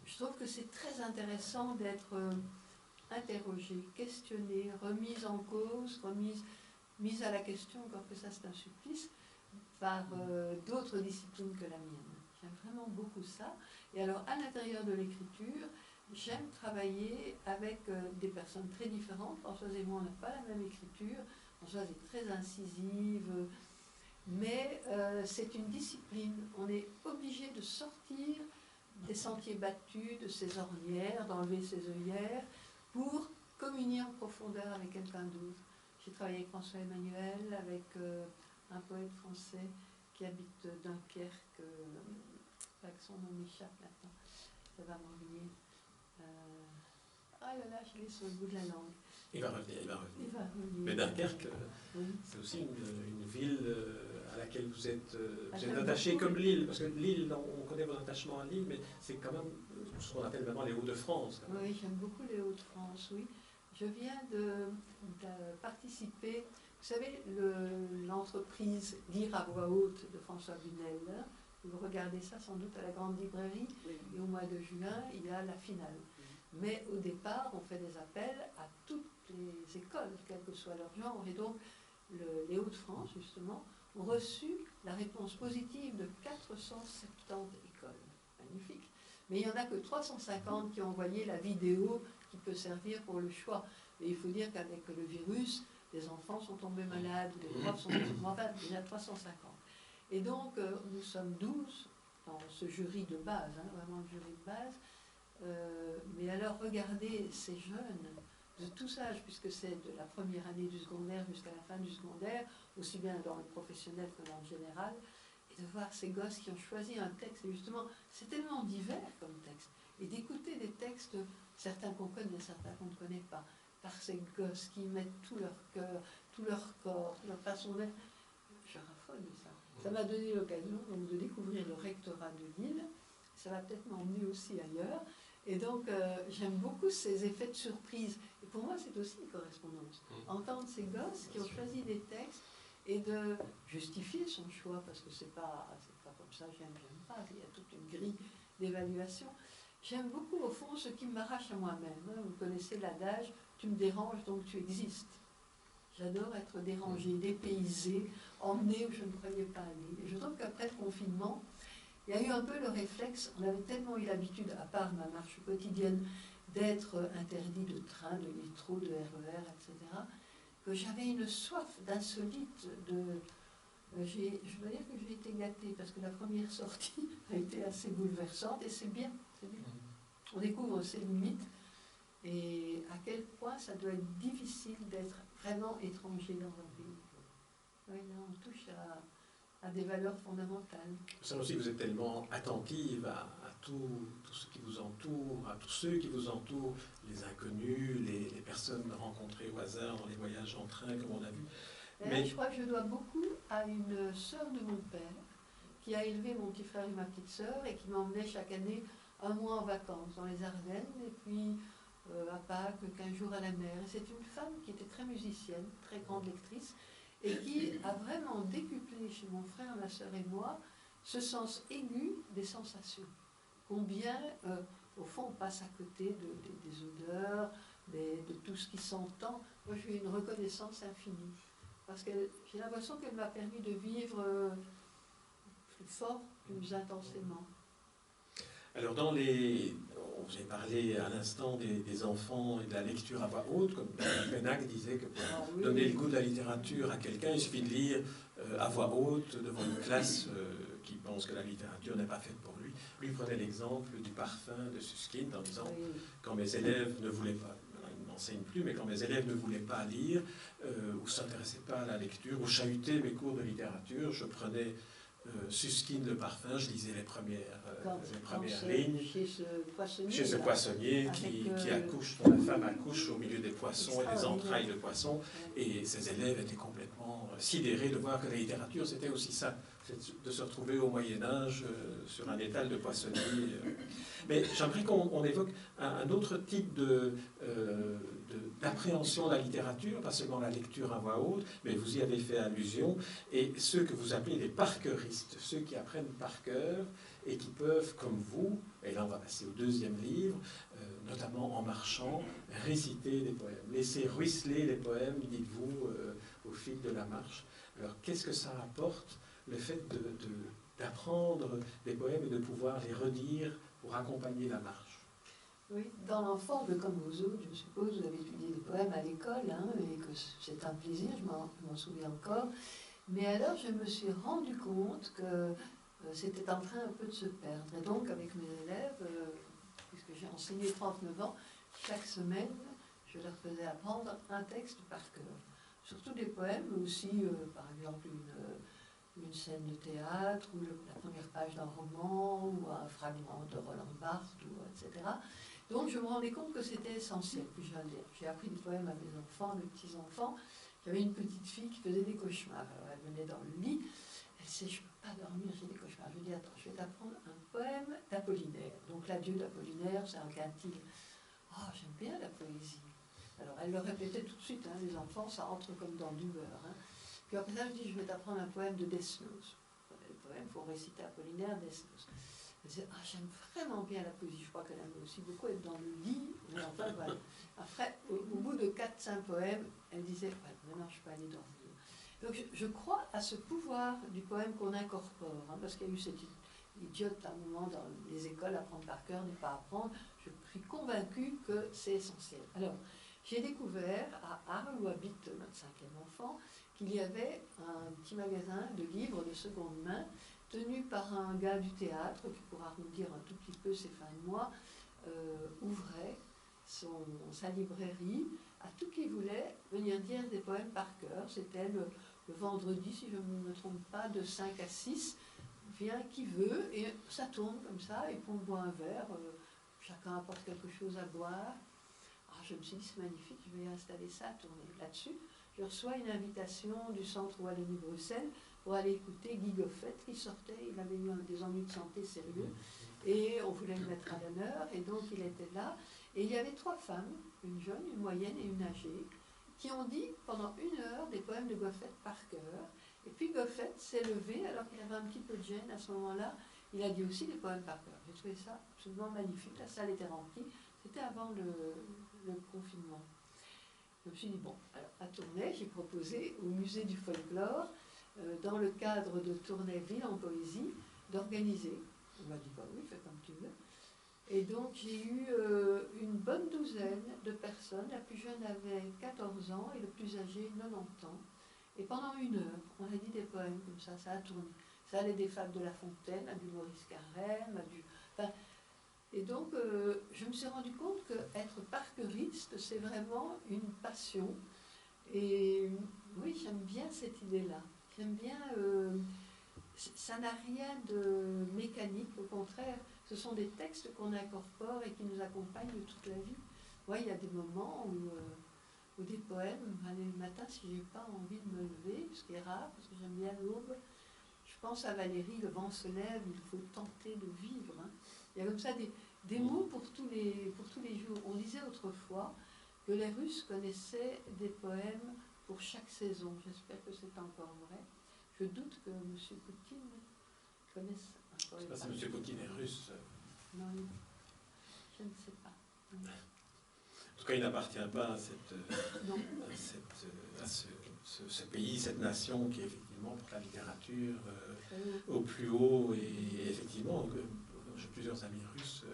Speaker 2: Je trouve que c'est très intéressant d'être interrogé, questionné, remise en cause, mise à la question, encore que ça c'est un supplice, par d'autres disciplines que la mienne. J'aime vraiment beaucoup ça. Et alors, à l'intérieur de l'écriture, j'aime travailler avec des personnes très différentes. Françoise et moi, on n'a pas la même écriture. Françoise est très incisive, mais c'est une discipline. On est obligé de sortir des sentiers battus, de ses ornières, d'enlever ses œillères, pour communier en profondeur avec quelqu'un d'autre. J'ai travaillé avec François Emmanuel, avec un poète français qui habite Dunkerque, avec son nom m'échappe maintenant, ça va m'en venir. Ah là là, je l'ai sur le bout de la langue.
Speaker 1: Il va revenir.
Speaker 2: revenir.
Speaker 1: Mais Dunkerque,
Speaker 2: oui.
Speaker 1: C'est aussi une ville à laquelle vous êtes attaché comme Lille, parce que Lille, on connaît votre attachement à Lille, mais c'est quand même ce qu'on appelle maintenant les Hauts-de-France.
Speaker 2: Oui, j'aime beaucoup les Hauts-de-France, oui. Je viens de participer, vous savez, l'entreprise Lire à voix haute de François Bunel. Vous regardez ça sans doute à la Grande Librairie, et au mois de juin, il y a la finale. Mais au départ, on fait des appels à toutes les écoles, quel que soit leur genre, et donc les Hauts-de-France, justement, ont reçu la réponse positive de 470 écoles. Magnifique. Mais il n'y en a que 350 qui ont envoyé la vidéo qui peut servir pour le choix. Et il faut dire qu'avec le virus, les enfants sont tombés malades, les profs sont tombés malades, il y a 350. Et donc, nous sommes 12 dans ce jury de base, hein, vraiment le jury de base. Mais alors, regardez ces jeunes de tous âges, puisque c'est de la première année du secondaire jusqu'à la fin du secondaire, aussi bien dans le professionnel que dans le général, et de voir ces gosses qui ont choisi un texte, et justement, c'est tellement divers comme texte, et d'écouter des textes, certains qu'on connaît, certains qu'on ne connaît pas, par ces gosses qui mettent tout leur cœur, tout leur corps, leur façon d'être. Je raffole de ça. Ça m'a donné l'occasion donc, de découvrir le rectorat de Lille, ça va peut-être m'emmener aussi ailleurs. Et donc, j'aime beaucoup ces effets de surprise. Et pour moi, c'est aussi une correspondance. Entendre ces gosses qui ont choisi des textes et de justifier son choix, parce que c'est pas comme ça, j'aime pas, il y a toute une grille d'évaluation. J'aime beaucoup, au fond, ce qui m'arrache à moi-même. Vous connaissez l'adage, tu me déranges, donc tu existes. J'adore être dérangée, dépaysée, emmenée où je ne croyais pas aller. Et je trouve qu'après le confinement, il y a eu un peu le réflexe, on avait tellement eu l'habitude, à part ma marche quotidienne, d'être interdit de train, de métro, de RER, etc., que j'avais une soif d'insolite, Je dois dire que j'ai été gâtée parce que la première sortie a été assez bouleversante et c'est bien, c'est bien. On découvre ses limites et à quel point ça doit être difficile d'être vraiment étranger dans un pays. Oui, là on touche à des valeurs fondamentales.
Speaker 1: Ça aussi, vous êtes tellement attentive à tout ce qui vous entoure, à tous ceux qui vous entourent, les inconnus, les personnes rencontrées au hasard dans les voyages en train, comme on a vu.
Speaker 2: Mais je crois que je dois beaucoup à une sœur de mon père qui a élevé mon petit frère et ma petite sœur et qui m'emmenait chaque année un mois en vacances dans les Ardennes et puis à Pâques 15 jours à la mer. Et c'est une femme qui était très musicienne, très grande lectrice et qui a vraiment décuplé chez mon frère, ma sœur et moi ce sens aigu des sensations. Combien, au fond, on passe à côté des odeurs, de tout ce qui s'entend. Moi, j'ai une reconnaissance infinie. Parce que j'ai l'impression qu'elle m'a permis de vivre plus fort, plus intensément.
Speaker 1: Alors, vous avez parlé à l'instant des enfants et de la lecture à voix haute, comme Pénac disait que pour donner le goût de la littérature à quelqu'un, il suffit de lire à voix haute devant une classe qui pense que la littérature n'est pas faite pour lui. Lui prenait l'exemple du parfum de Suskind en disant quand mes élèves ne voulaient pas, il n'enseigne plus, mais quand mes élèves ne voulaient pas lire ou ne s'intéressaient pas à la lecture ou chahutaient mes cours de littérature, je prenais Suskind le parfum, je lisais les premières lignes chez ce poissonnier qui accouche, dont la femme accouche au milieu des poissons et des entrailles de poissons, et ses élèves étaient complètement sidérés de voir que la littérature c'était aussi ça, de se retrouver au Moyen-Âge sur un étal de poissonnier. Mais j'aimerais qu'on évoque un autre type d'appréhension de la littérature, pas seulement la lecture à voix haute, mais vous y avez fait allusion, et ceux que vous appelez les parceuristes, ceux qui apprennent par cœur et qui peuvent, comme vous, et là on va passer au deuxième livre, notamment en marchant, réciter des poèmes, laisser ruisseler les poèmes, dites-vous, au fil de la marche. Alors qu'est-ce que ça apporte, le fait d'apprendre des poèmes et de pouvoir les redire pour accompagner la marche?
Speaker 2: Oui, dans l'enfance, comme vous autres, je suppose, vous avez étudié des poèmes à l'école, hein, et que c'est un plaisir, je m'en souviens encore. Mais alors, je me suis rendu compte que c'était en train un peu de se perdre. Et donc, avec mes élèves, puisque j'ai enseigné 39 ans, chaque semaine, je leur faisais apprendre un texte par cœur. Surtout des poèmes, mais aussi, par exemple, une scène de théâtre, ou la première page d'un roman, ou un fragment de Roland Barthes, etc. Donc je me rendais compte que c'était essentiel. Puis j'ai appris des poèmes à mes enfants, mes petits-enfants. J'avais une petite fille qui faisait des cauchemars. Alors elle venait dans le lit, elle disait « je ne peux pas dormir, j'ai des cauchemars ». Je lui dis « attends, je vais t'apprendre un poème d'Apollinaire ». Donc l'adieu d'Apollinaire, c'est un quintile. « Oh, j'aime bien la poésie ». Alors elle le répétait tout de suite, hein, les enfants, ça entre comme dans du beurre. Hein. Puis après ça, je dis, je vais t'apprendre un poème de Desnos. Le poème, il faut réciter Apollinaire, Desnos. Elle disait, ah, j'aime vraiment bien la poésie. Je crois qu'elle aimait aussi beaucoup être dans le lit. Mais enfin, voilà. Après, au bout de 4-5 poèmes, elle disait, ouais, maintenant, je peux aller dormir. Donc, je crois à ce pouvoir du poème qu'on incorpore. Hein, parce qu'il y a eu cette idiote à un moment dans les écoles, apprendre par cœur, ne pas apprendre. Je suis convaincue que c'est essentiel. Alors, j'ai découvert à Arles, où habite notre 5e enfant, qu'il y avait un petit magasin de livres de seconde main tenu par un gars du théâtre, qui pourra nous dire un tout petit peu ses fins de mois, ouvrait sa librairie à tout qui voulait venir dire des poèmes par cœur. C'était le vendredi, si je ne me trompe pas, de 5 à 6, vient qui veut, et ça tourne comme ça, et puis on boit un verre, chacun apporte quelque chose à boire. Alors je me suis dit, c'est magnifique, je vais installer ça, tourner là-dessus. Je reçois une invitation du Centre Wallonie-Bruxelles pour aller écouter Guy Goffet qui sortait. Il avait eu des ennuis de santé sérieux et on voulait le mettre à l'honneur et donc il était là. Et il y avait 3 femmes, une jeune, une moyenne et une âgée, qui ont dit pendant 1 heure des poèmes de Goffet par cœur. Et puis Goffet s'est levé alors qu'il avait un petit peu de gêne à ce moment-là. Il a dit aussi des poèmes par cœur. J'ai trouvé ça absolument magnifique. La salle était remplie. C'était avant le confinement. Je me suis dit, bon, alors à Tournai, j'ai proposé au musée du folklore, dans le cadre de Tournai Ville en poésie, d'organiser. On m'a dit, bah oui, fais comme tu veux. Et donc j'ai eu une bonne douzaine de personnes. La plus jeune avait 14 ans et le plus âgé 90 ans. Et pendant 1 heure, on a dit des poèmes comme ça a tourné. Ça allait des fables de La Fontaine, à du Maurice Carême, à du... Enfin, et donc, je me suis rendu compte qu'être parkeuriste, c'est vraiment une passion. Et oui, j'aime bien cette idée-là. J'aime bien... ça n'a rien de mécanique, au contraire. Ce sont des textes qu'on incorpore et qui nous accompagnent toute la vie. Moi, il y a des moments où des poèmes, le matin, si je n'ai pas envie de me lever, ce qui est rare, parce que j'aime bien l'aube, je pense à Valérie, le vent se lève, il faut tenter de vivre. Hein. Il y a comme ça des mots pour tous les jours. On disait autrefois que les Russes connaissaient des poèmes pour chaque saison. J'espère que c'est encore vrai. Je doute que M. Poutine connaisse un poème.
Speaker 1: Je ne sais pas si M. Poutine est russe.
Speaker 2: Non, je ne sais pas.
Speaker 1: En tout cas, il n'appartient pas à ce pays, cette nation qui est effectivement pour la littérature au plus haut. Et effectivement, j'ai plusieurs amis russes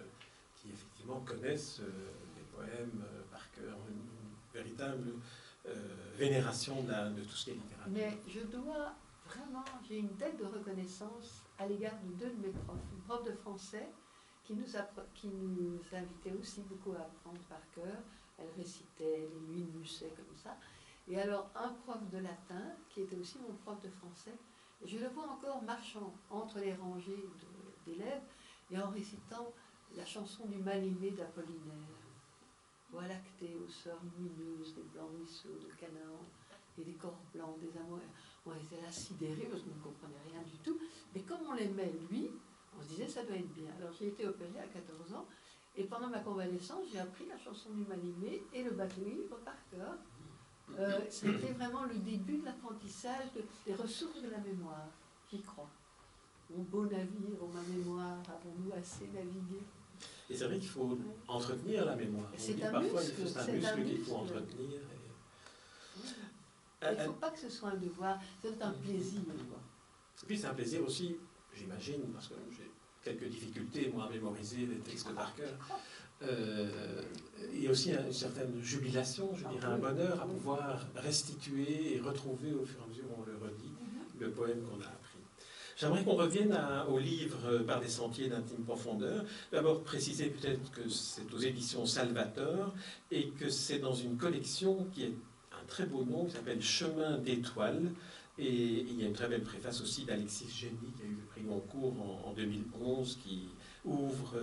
Speaker 1: qui effectivement connaissent les poèmes par cœur, une véritable vénération de tout ce qui est littérature.
Speaker 2: Mais je dois vraiment, j'ai une dette de reconnaissance à l'égard de 2 de mes profs. Une prof de français qui nous invitait aussi beaucoup à apprendre par cœur. Elle récitait les nuits de Musset comme ça. Et alors un prof de latin qui était aussi mon prof de français. Et je le vois encore marchant entre les rangées d'élèves et en récitant la chanson du mal-aimé d'Apollinaire. Voix lactée aux sœurs lumineuses, des blancs ruisseaux de Canaan et des corps blancs, des amours. On était là sidérés parce qu'on ne comprenait rien du tout. Mais comme on l'aimait lui, on se disait ça doit être bien. Alors j'ai été opérée à 14 ans et pendant ma convalescence, j'ai appris la chanson du mal-aimé et le bateau-ivre par cœur. C'était vraiment le début de l'apprentissage des ressources de la mémoire, j'y crois. Mon beau navire, ô ma mémoire, avons-nous assez navigué?
Speaker 1: Et c'est vrai qu'il faut entretenir la mémoire.
Speaker 2: C'est un
Speaker 1: parfois
Speaker 2: muscle,
Speaker 1: c'est un muscle qu'il faut entretenir.
Speaker 2: Il ne faut pas que ce soit un devoir, c'est un plaisir.
Speaker 1: Et puis c'est un plaisir aussi, j'imagine, parce que j'ai quelques difficultés, moi, à mémoriser les textes par cœur. Il y a aussi une certaine jubilation, je dirais, un bonheur à pouvoir restituer et retrouver au fur et à mesure où on le redit, le poème qu'on a appris. J'aimerais qu'on revienne au livre Par des sentiers d'intime profondeur. D'abord préciser peut-être que c'est aux éditions Salvator et que c'est dans une collection qui est un très beau nom, qui s'appelle Chemin d'étoiles. Et il y a une très belle préface aussi d'Alexis Génie, qui a eu le prix Goncourt en 2011, qui ouvre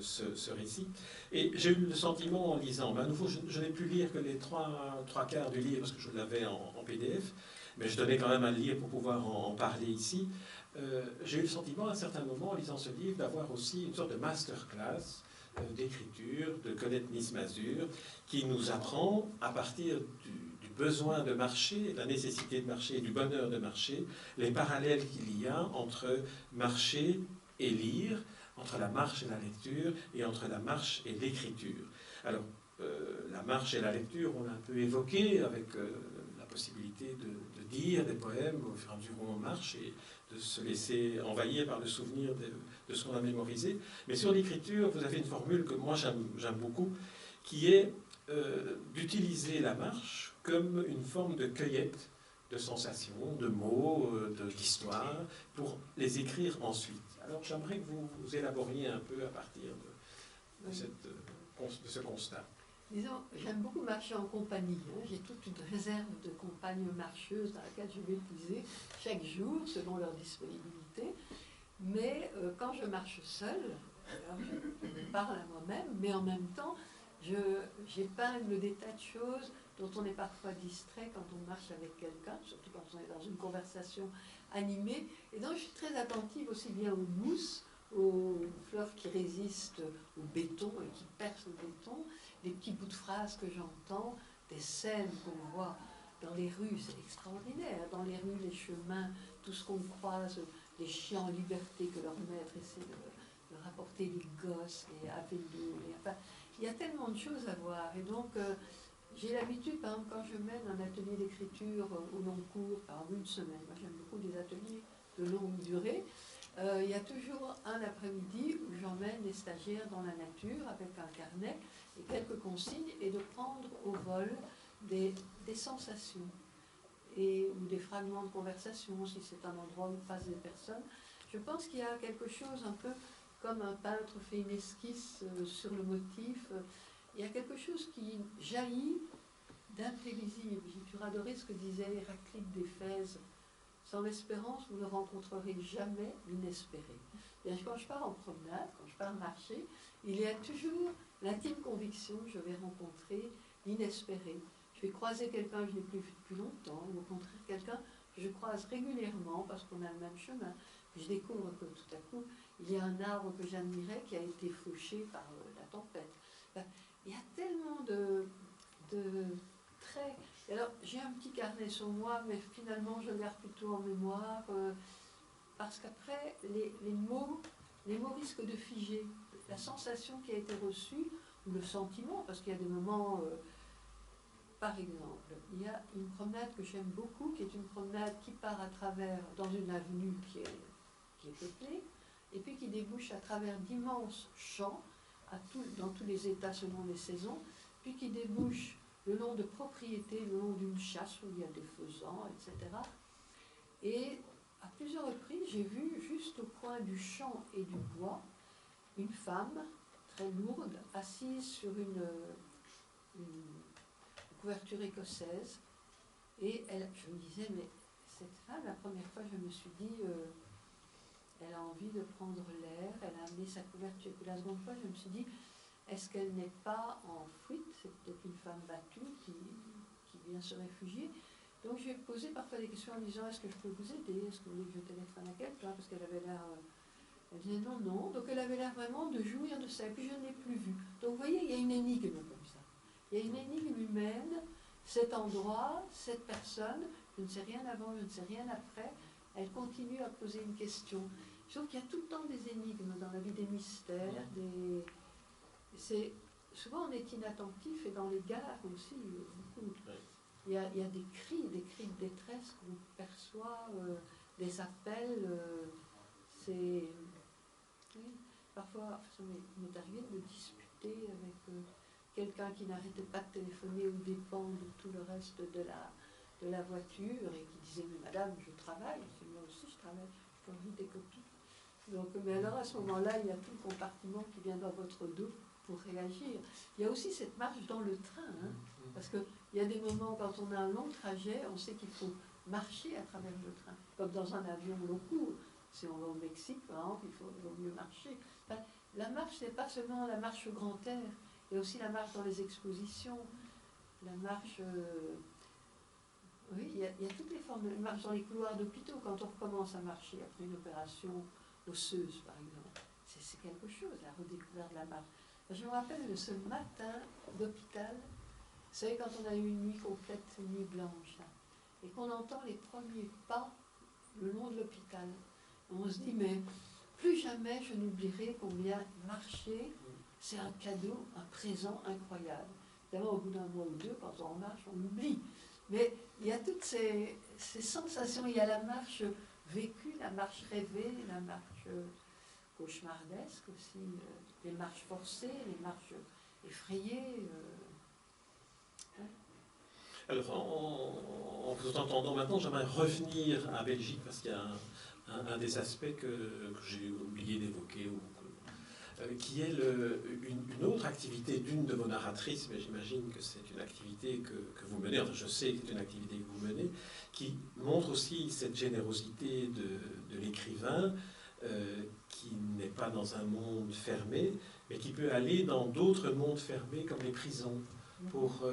Speaker 1: ce récit. Et j'ai eu le sentiment en lisant, à nouveau, je n'ai pu lire que les trois quarts du livre, parce que je l'avais en PDF, mais je tenais quand même à le lire pour pouvoir en parler ici. J'ai eu le sentiment à un certain moment, en lisant ce livre, d'avoir aussi une sorte de masterclass d'écriture de Colette Nice-Mazur, qui nous apprend, à partir du besoin de marcher, de la nécessité de marcher et du bonheur de marcher, les parallèles qu'il y a entre marcher et lire, entre la marche et la lecture, et entre la marche et l'écriture. Alors, la marche et la lecture, on l'a un peu évoqué avec la possibilité de dire des poèmes au fur et à mesure où on marche, et de se laisser envahir par le souvenir de ce qu'on a mémorisé. Mais sur l'écriture, vous avez une formule que moi j'aime beaucoup, qui est d'utiliser la marche comme une forme de cueillette de sensations, de mots, d'histoires, pour les écrire ensuite. Alors j'aimerais que vous élaboriez un peu à partir de ce constat.
Speaker 2: Disons, j'aime beaucoup marcher en compagnie. Hein. J'ai toute une réserve de compagnes marcheuses dans laquelle je vais puiser chaque jour selon leur disponibilité. Mais quand je marche seule, alors je me parle à moi-même, mais en même temps, j'épingle des tas de choses dont on est parfois distrait quand on marche avec quelqu'un, surtout quand on est dans une conversation animée. Et donc je suis très attentive aussi bien aux mousses, aux fleurs qui résistent au béton et qui percent le béton, des petits bouts de phrases que j'entends, des scènes qu'on voit dans les rues, c'est extraordinaire, dans les rues, les chemins, tout ce qu'on croise, les chiens en liberté que leur maître essaie de rapporter, les gosses, les à vélo, enfin, il y a tellement de choses à voir. Et donc, j'ai l'habitude, par exemple, quand je mène un atelier d'écriture au long cours, par exemple 1 semaine, moi j'aime beaucoup des ateliers de longue durée, il y a toujours un après-midi où j'emmène les stagiaires dans la nature avec un carnet et quelques consignes et de prendre au vol des sensations. ou des fragments de conversation, si c'est un endroit où passent des personnes. Je pense qu'il y a quelque chose un peu comme un peintre fait une esquisse sur le motif. Il y a quelque chose qui jaillit d'imprévisible. J'ai toujours adoré ce que disait Héraclite d'Éphèse. Sans l'espérance, vous ne rencontrerez jamais l'inespéré. Quand je pars en promenade, quand je pars marcher, il y a toujours l'intime conviction que je vais rencontrer l'inespéré. Je vais croiser quelqu'un que je n'ai plus vu depuis longtemps, ou au contraire quelqu'un que je croise régulièrement parce qu'on a le même chemin. Puis je découvre que tout à coup, il y a un arbre que j'admirais qui a été fauché par la tempête. Enfin, il y a tellement de traits. Et alors, j'ai un petit carnet sur moi, mais finalement, je le garde plutôt en mémoire, parce qu'après, les mots risquent de figer. La sensation qui a été reçue, ou le sentiment, parce qu'il y a des moments... par exemple, il y a une promenade que j'aime beaucoup, qui est une promenade qui part à travers, dans une avenue qui est peuplée, et puis qui débouche à travers d'immenses champs, dans tous les états selon les saisons, puis qui débouche le long de propriétés, le long d'une chasse où il y a des faisans, etc. Et à plusieurs reprises, j'ai vu juste au coin du champ et du bois, une femme très lourde, assise sur une couverture écossaise, et je me disais, mais cette femme, la première fois, je me suis dit, elle a envie de prendre l'air, elle a amené sa couverture, et puis la seconde fois, je me suis dit, est-ce qu'elle n'est pas en fuite? C'est peut-être une femme battue qui vient se réfugier. Donc j'ai posé parfois des questions en disant, est-ce que je peux vous aider? Est-ce que vous voulez que je téléphone à quelqu'un? Parce qu'elle avait l'air... elle disait non, non. Donc elle avait l'air vraiment de jouir de ça. Et puis je ne l'ai plus vue. Donc vous voyez, il y a une énigme comme ça. Il y a une énigme humaine, cet endroit, cette personne, je ne sais rien avant, je ne sais rien après, elle continue à poser une question. Je trouve qu'il y a tout le temps des énigmes dans la vie, des mystères, souvent on est inattentif, et dans les gares aussi, beaucoup. Il y a des cris de détresse qu'on perçoit, des appels, oui. Parfois, ça m'est arrivé de me disputer avec quelqu'un qui n'arrêtait pas de téléphoner aux dépens de tout le reste de la voiture, et qui disait, mais madame, je travaille. Je dis, moi aussi je travaille, je peux vite que tout. Donc, mais alors à ce moment-là, il y a tout le compartiment qui vient dans votre dos pour réagir. Il y a aussi cette marche dans le train, hein, parce qu'il y a des moments, quand on a un long trajet, on sait qu'il faut marcher à travers le train, comme dans un avion long cours. Si on va au Mexique, par exemple, il vaut mieux marcher. Enfin, la marche, ce n'est pas seulement la marche au grand air, il y a aussi la marche dans les expositions, la marche... oui, il y a toutes les formes de marche dans les couloirs d'hôpitaux, quand on recommence à marcher après une opération osseuse, par exemple. C'est quelque chose, la redécouverte de la marche. Je me rappelle de ce matin d'hôpital, vous savez, quand on a eu une nuit complète, une nuit blanche, là, et qu'on entend les premiers pas le long de l'hôpital. On se dit, mais plus jamais je n'oublierai combien marcher, c'est un cadeau, un présent incroyable. D'abord, au bout d'un mois ou deux, quand on marche, on oublie. Mais il y a toutes ces sensations. Il y a la marche vécue, la marche rêvée, la marche cauchemardesque aussi, les marches forcées, les marches effrayées.
Speaker 1: Alors, en vous entendant maintenant, j'aimerais revenir à Belgique, parce qu'il y a un des aspects que j'ai oublié d'évoquer, qui est une autre activité d'une de vos narratrices, mais j'imagine que c'est une activité que vous menez, enfin je sais que c'est une activité que vous menez, qui montre aussi cette générosité de l'écrivain, qui n'est pas dans un monde fermé, mais qui peut aller dans d'autres mondes fermés comme les prisons, pour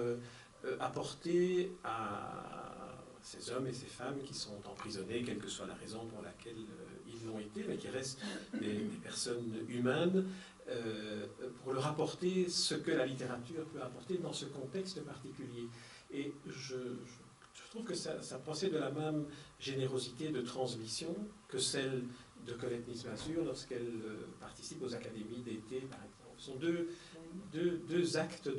Speaker 1: apporter à ces hommes et ces femmes qui sont emprisonnés, quelle que soit la raison pour laquelle ils l'ont été, mais qui restent des personnes humaines, pour leur apporter ce que la littérature peut apporter dans ce contexte particulier. Et je trouve que ça procède de la même générosité de transmission que celle de Colette Nismazur lorsqu'elle participe aux académies d'été, par exemple. Ce sont deux actes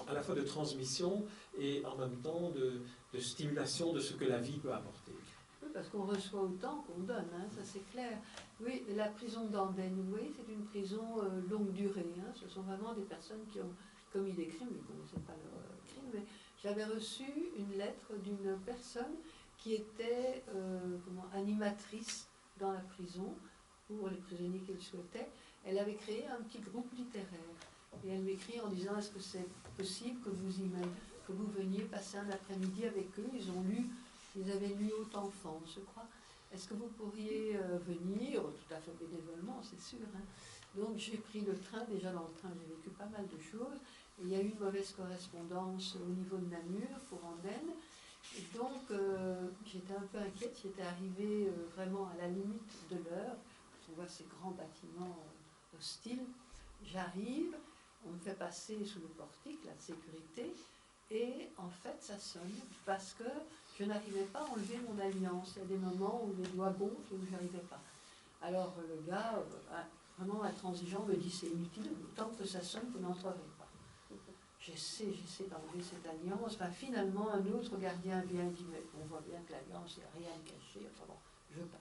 Speaker 1: à la fois de transmission et en même temps de stimulation de ce que la vie peut apporter.
Speaker 2: Oui, parce qu'on reçoit autant qu'on donne, hein, ça c'est clair. Oui, la prison d'Andenoué, c'est une prison longue durée. Hein, ce sont vraiment des personnes qui ont commis des crimes, mais ne connaissaient pas leurs crimes. Mais j'avais reçu une lettre d'une personne qui était animatrice dans la prison, pour les prisonniers qu'elle souhaitait. Elle avait créé un petit groupe littéraire. Et elle m'écrit en disant, est-ce que c'est possible que vous veniez passer un après-midi avec eux? Ils avaient lu Haute Enfance, je crois. Est-ce que vous pourriez venir, tout à fait bénévolement, c'est sûr, hein. Donc j'ai pris le train, déjà dans le train j'ai vécu pas mal de choses, et il y a eu une mauvaise correspondance au niveau de Namur pour Andenne, et donc j'étais un peu inquiète, j'étais arrivée vraiment à la limite de l'heure, on voit ces grands bâtiments hostiles, j'arrive, on me fait passer sous le portique, la sécurité, et en fait ça sonne, parce que je n'arrivais pas à enlever mon alliance, il y a des moments où les doigts gonflent et où je n'arrivais pas. Alors le gars, vraiment intransigeant, me dit c'est inutile, tant que ça sonne, vous n'entrerez pas. J'essaie d'enlever cette alliance. Enfin, finalement, un autre gardien vient et dit mais on voit bien que l'alliance, il n'y a rien caché. Enfin bon, je passe.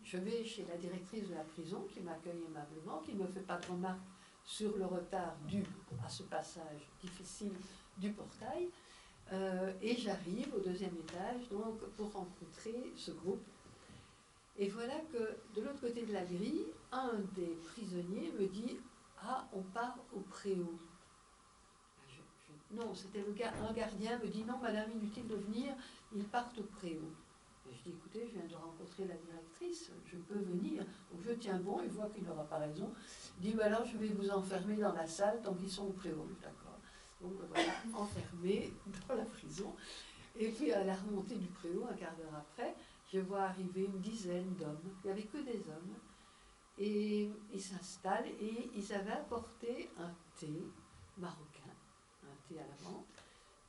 Speaker 2: Je vais chez la directrice de la prison qui m'accueille aimablement, qui ne me fait pas de remarque sur le retard dû à ce passage difficile du portail. Et j'arrive au deuxième étage donc, pour rencontrer ce groupe. Et voilà que de l'autre côté de la grille, un des prisonniers me dit « Ah, on part au préau ». Non, c'était un gardien me dit « Non, madame, inutile de venir, ils partent au préau ». Et je dis « Écoutez, je viens de rencontrer la directrice, je peux venir ». Donc je tiens bon, il voit qu'il n'aura pas raison. Il dit bah, « Alors, je vais vous enfermer dans la salle tant qu'ils sont au préau ». D'accord. Donc voilà, enfermé dans la prison. Et puis à la remontée du préau, un quart d'heure après, je vois arriver une dizaine d'hommes. Il n'y avait que des hommes. Et ils s'installent et ils avaient apporté un thé marocain, un thé à la menthe,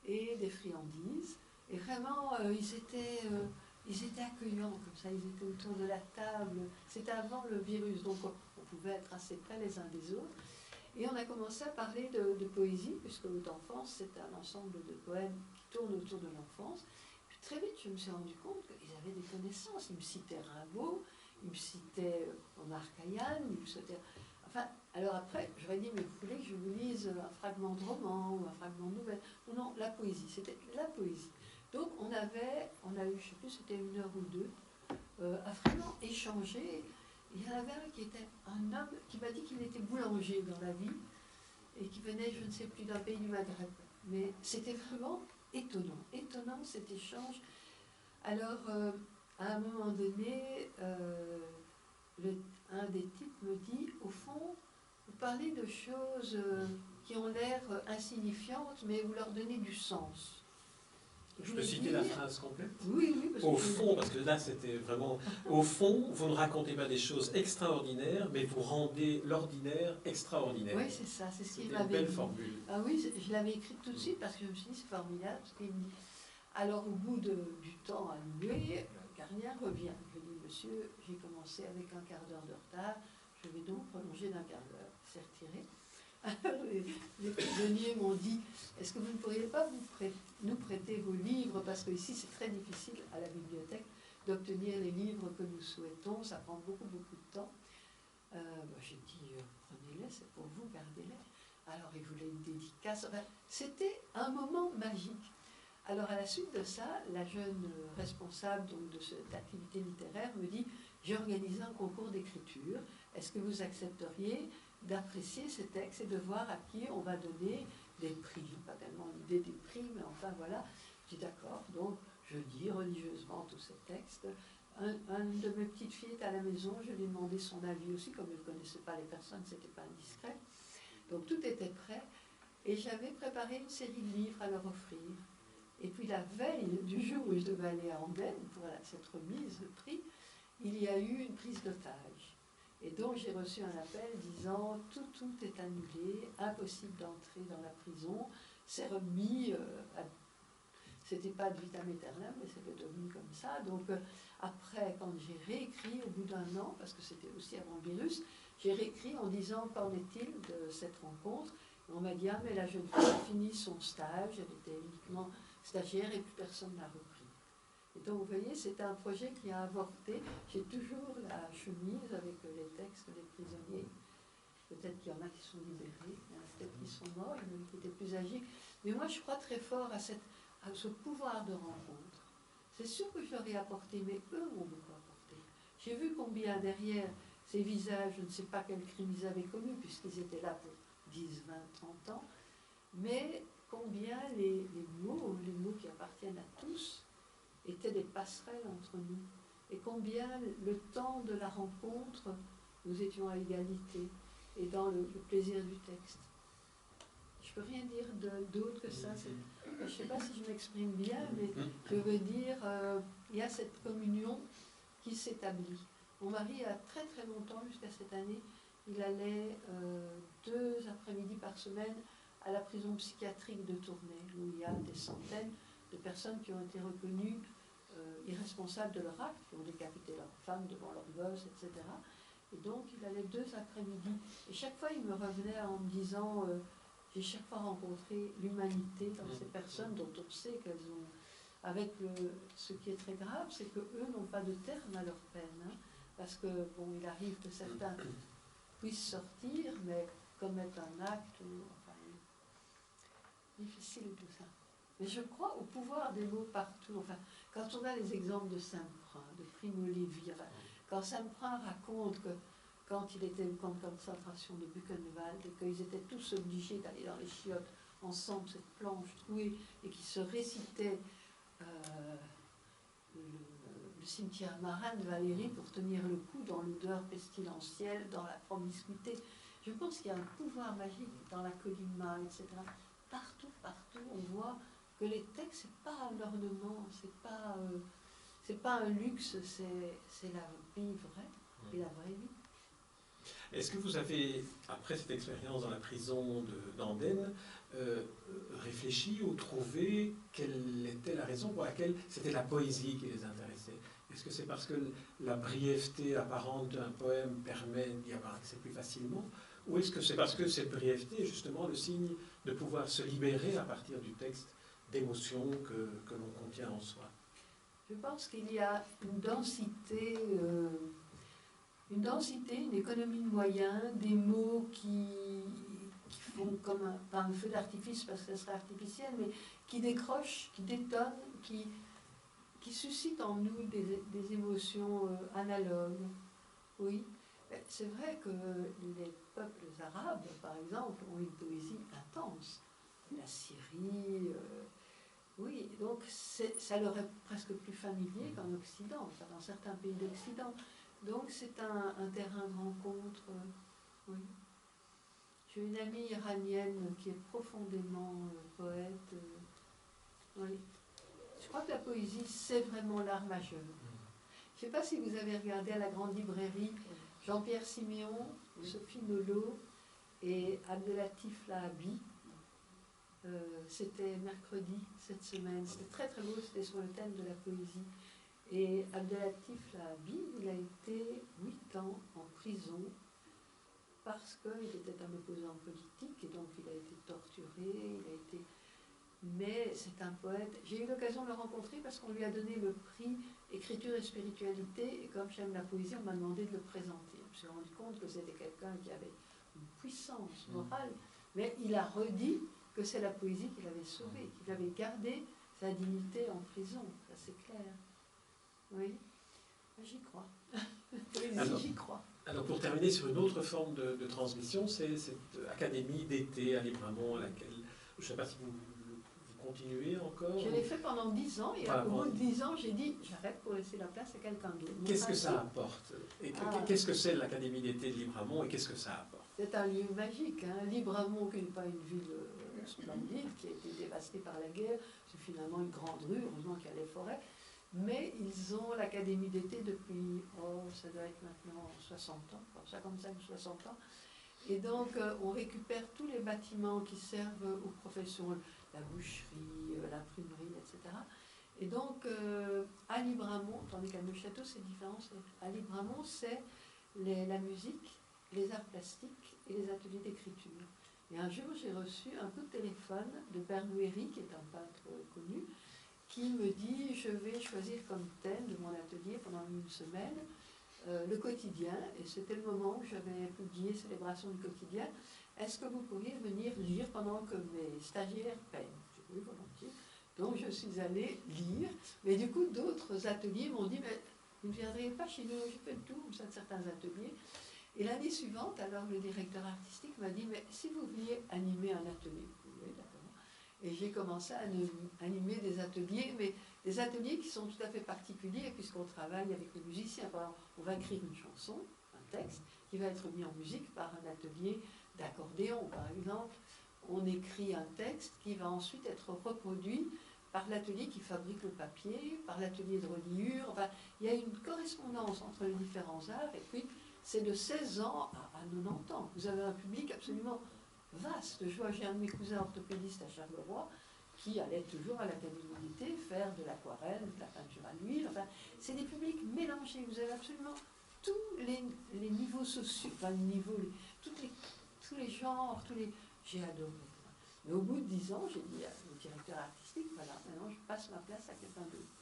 Speaker 2: et des friandises. Et vraiment, ils étaient accueillants comme ça, ils étaient autour de la table. C'était avant le virus, donc on pouvait être assez près les uns des autres. Et on a commencé à parler de poésie, puisque Haute Enfance, c'est un ensemble de poèmes qui tournent autour de l'enfance. Puis très vite, je me suis rendu compte qu'ils avaient des connaissances. Ils me citaient Rimbaud, ils me citaient Omar Khayyam, ils me citaient... Enfin, alors après, j'aurais dit, mais vous voulez que je vous lise un fragment de roman ou un fragment de nouvelle? Non, la poésie, c'était la poésie. Donc on a eu, je ne sais plus, c'était 1 heure ou 2, à vraiment échanger. Il y en avait un qui était un homme qui m'a dit qu'il était boulanger dans la vie et qui venait, je ne sais plus, d'un pays du Maghreb. Mais c'était vraiment étonnant cet échange. Alors, à un moment donné, un des types me dit, au fond, vous parlez de choses qui ont l'air insignifiantes, mais vous leur donnez du sens.
Speaker 1: Je peux citer la phrase complète?
Speaker 2: Oui.
Speaker 1: Au fond, parce que là c'était vraiment... Au fond, vous ne racontez pas des choses extraordinaires, mais vous rendez l'ordinaire extraordinaire.
Speaker 2: Oui, c'est ça, c'est ce qu'il
Speaker 1: m'avait dit.
Speaker 2: Une
Speaker 1: belle formule.
Speaker 2: Ah oui, je l'avais écrite tout de suite parce que je me suis dit c'est formidable. Parce qu'il me dit, alors au bout du temps alloué, le gardien revient. Je dis monsieur, j'ai commencé avec un quart d'heure de retard, je vais donc prolonger d'un quart d'heure. C'est retiré. Alors les prisonniers m'ont dit, est-ce que vous ne pourriez pas nous prêter vos livres, parce que ici c'est très difficile à la bibliothèque d'obtenir les livres que nous souhaitons, ça prend beaucoup de temps. J'ai dit, prenez-les, c'est pour vous, gardez-les. Alors ils voulaient une dédicace. Enfin, c'était un moment magique. Alors à la suite de ça, la jeune responsable donc, de cette activité littéraire me dit, j'ai organisé un concours d'écriture, est-ce que vous accepteriez d'apprécier ces textes et de voir à qui on va donner des prix? Pas tellement l'idée des prix, mais enfin voilà. Je dis d'accord, donc je lis religieusement tous ces textes. Un de mes petites filles est à la maison, je lui ai demandé son avis aussi, comme je ne connaissais pas les personnes, c'était pas indiscret. Donc tout était prêt, et j'avais préparé une série de livres à leur offrir. Et puis la veille du jour où je devais aller à Andenne pour cette remise de prix, il y a eu une prise d'otage. Et donc j'ai reçu un appel disant tout est annulé, impossible d'entrer dans la prison, c'est remis, c'était pas de vitam aeternam, mais c'était devenu comme ça. Donc après, quand j'ai réécrit au bout d'1 an, parce que c'était aussi avant le virus, j'ai réécrit en disant qu'en est-il de cette rencontre. Et on m'a dit, ah mais la jeune fille a fini son stage, elle était uniquement stagiaire et plus personne n'a repris. Et donc, vous voyez, c'était un projet qui a avorté. J'ai toujours la chemise avec les textes des prisonniers. Peut-être qu'il y en a qui sont libérés, il y en a peut-être qui sont morts, il y en a qui étaient plus âgés. Mais moi, je crois très fort à ce pouvoir de rencontre. c'est sûr que je leur ai apporté, mais eux m'ont beaucoup apporté. J'ai vu combien derrière ces visages, je ne sais pas quel crime ils avaient commis, puisqu'ils étaient là pour 10, 20, 30 ans, mais combien les mots qui appartiennent à tous, étaient des passerelles entre nous. Et combien le temps de la rencontre, nous étions à égalité, et dans le plaisir du texte. Je ne peux rien dire d'autre que ça. Je ne sais pas si je m'exprime bien, mais je veux dire, il y a cette communion qui s'établit. Mon mari a très très longtemps, jusqu'à cette année, il allait 2 après-midi par semaine à la prison psychiatrique de Tournai, où il y a des centaines de personnes qui ont été reconnues irresponsables de leur acte, qui ont décapité leurs femmes devant leurs gosses, etc. Et donc il allait 2 après-midi. Et chaque fois il me revenait en me disant, j'ai chaque fois rencontré l'humanité dans ces personnes dont on sait qu'elles ont... Avec ce qui est très grave, c'est qu'eux n'ont pas de terme à leur peine. Hein, parce que, bon, il arrive que certains puissent sortir, mais commettent un acte, enfin, difficile tout ça. Mais je crois au pouvoir des mots partout. Enfin, quand on a les exemples de Saint-Prin, de Primo Levi, enfin, quand Saint-Prin raconte que quand il était au camp de concentration de Buchenwald et qu'ils étaient tous obligés d'aller dans les chiottes ensemble, cette planche trouée, et qu'ils se récitaient le cimetière marin de Valérie pour tenir le coup dans l'odeur pestilentielle, dans la promiscuité. Je pense qu'il y a un pouvoir magique dans la colima, etc. Partout, partout, on voit que les textes, c'est pas un ornement, c'est pas un luxe, c'est la vie vraie et la vraie vie.
Speaker 1: Est-ce que vous avez, après cette expérience dans la prison d'Andenne, réfléchi ou trouvé quelle était la raison pour laquelle c'était la poésie qui les intéressait? Est-ce que c'est parce que la brièveté apparente d'un poème permet d'y avoir accès plus facilement? Ou est-ce que c'est parce que cette brièveté est justement le signe de pouvoir se libérer à partir du texte d'émotions que l'on contient en soi?
Speaker 2: Je pense qu'il y a une densité, une économie de moyens, des mots qui font comme pas un feu d'artifice parce que ce serait artificiel, mais qui décrochent, qui détonnent, qui suscitent en nous des émotions analogues. Oui, c'est vrai que les peuples arabes, par exemple, ont une poésie intense. La Syrie, oui, donc ça leur est presque plus familier qu'en Occident, enfin dans certains pays d'Occident. Donc c'est un terrain de rencontre, oui. J'ai une amie iranienne qui est profondément poète, oui. Je crois que la poésie, c'est vraiment l'art majeur. Je ne sais pas si vous avez regardé à la grande librairie Jean-Pierre Siméon, Sophie Nolot et Abdelatif Lahabi. C'était mercredi cette semaine. C'était très très beau, c'était sur le thème de la poésie. Et Abdelatif Lahabi, il a été 8 ans en prison parce qu'il était un opposant politique et donc il a été torturé, mais c'est un poète. J'ai eu l'occasion de le rencontrer parce qu'on lui a donné le prix Écriture et spiritualité, et comme j'aime la poésie, on m'a demandé de le présenter. Je me suis rendu compte que c'était quelqu'un qui avait une puissance morale, mais il a redit que c'est la poésie qui l'avait sauvé, qui avait gardé sa dignité en prison, ça c'est clair. Oui, j'y crois. J'y crois.
Speaker 1: Alors pour terminer sur une autre forme de transmission, c'est cette académie d'été à Libramont à laquelle, je ne sais pas si vous continuez encore.
Speaker 2: Je l'ai fait pendant 10 ans et au bout de 10 ans, j'ai dit j'arrête pour laisser la place à quelqu'un d'autre.
Speaker 1: Qu'est-ce que ça apporte? Qu'est-ce que c'est l'académie d'été de Libramont et qu'est-ce que ça apporte?
Speaker 2: C'est un lieu magique. Hein. Libramont, qui n'est pas une ville splendide, qui a été dévastée par la guerre, c'est finalement une grande rue, heureusement qu'il y a les forêts. Mais ils ont l'académie d'été depuis, ça doit être maintenant 60 ans, 55 ou 60 ans. Et donc, on récupère tous les bâtiments qui servent aux professions, la boucherie, l'imprimerie, etc. Et donc, à Libramont, tandis qu'à Neufchâteau, c'est différent, à Libramont, c'est la musique, les arts plastiques et les ateliers d'écriture. Et un jour, j'ai reçu un coup de téléphone de Bernouéry, qui est un peintre connu, qui me dit, je vais choisir comme thème de mon atelier pendant une semaine le quotidien, et c'était le moment où j'avais publié Célébration du quotidien. Est-ce que vous pourriez venir lire pendant que mes stagiaires peignent? J'ai dit oui, volontiers. Donc je suis allée lire. Mais du coup, d'autres ateliers m'ont dit, mais vous ne viendriez pas chez nous, j'ai fait le tour de certains ateliers. Et l'année suivante, alors le directeur artistique m'a dit, mais si vous vouliez animer un atelier, oui, d'accord. Et j'ai commencé à animer des ateliers, mais des ateliers qui sont tout à fait particuliers, puisqu'on travaille avec les musiciens. Par exemple, on va écrire une chanson, un texte, qui va être mis en musique par un atelier d'accordéon, par exemple. On écrit un texte qui va ensuite être reproduit par l'atelier qui fabrique le papier, par l'atelier de reliure. Enfin, il y a une correspondance entre les différents arts, et puis c'est de 16 ans à 90 ans. Vous avez un public absolument vaste. J'ai un de mes cousins orthopédistes à Charleroi qui allait toujours à l'Académie d'été faire de l'aquarelle, de la peinture à l'huile. Enfin, c'est des publics mélangés. Vous avez absolument tous les niveaux sociaux, enfin, tous les genres, j'ai adoré. Mais au bout de 10 ans, j'ai dit au directeur artistique, voilà, maintenant je passe ma place à quelqu'un d'autre.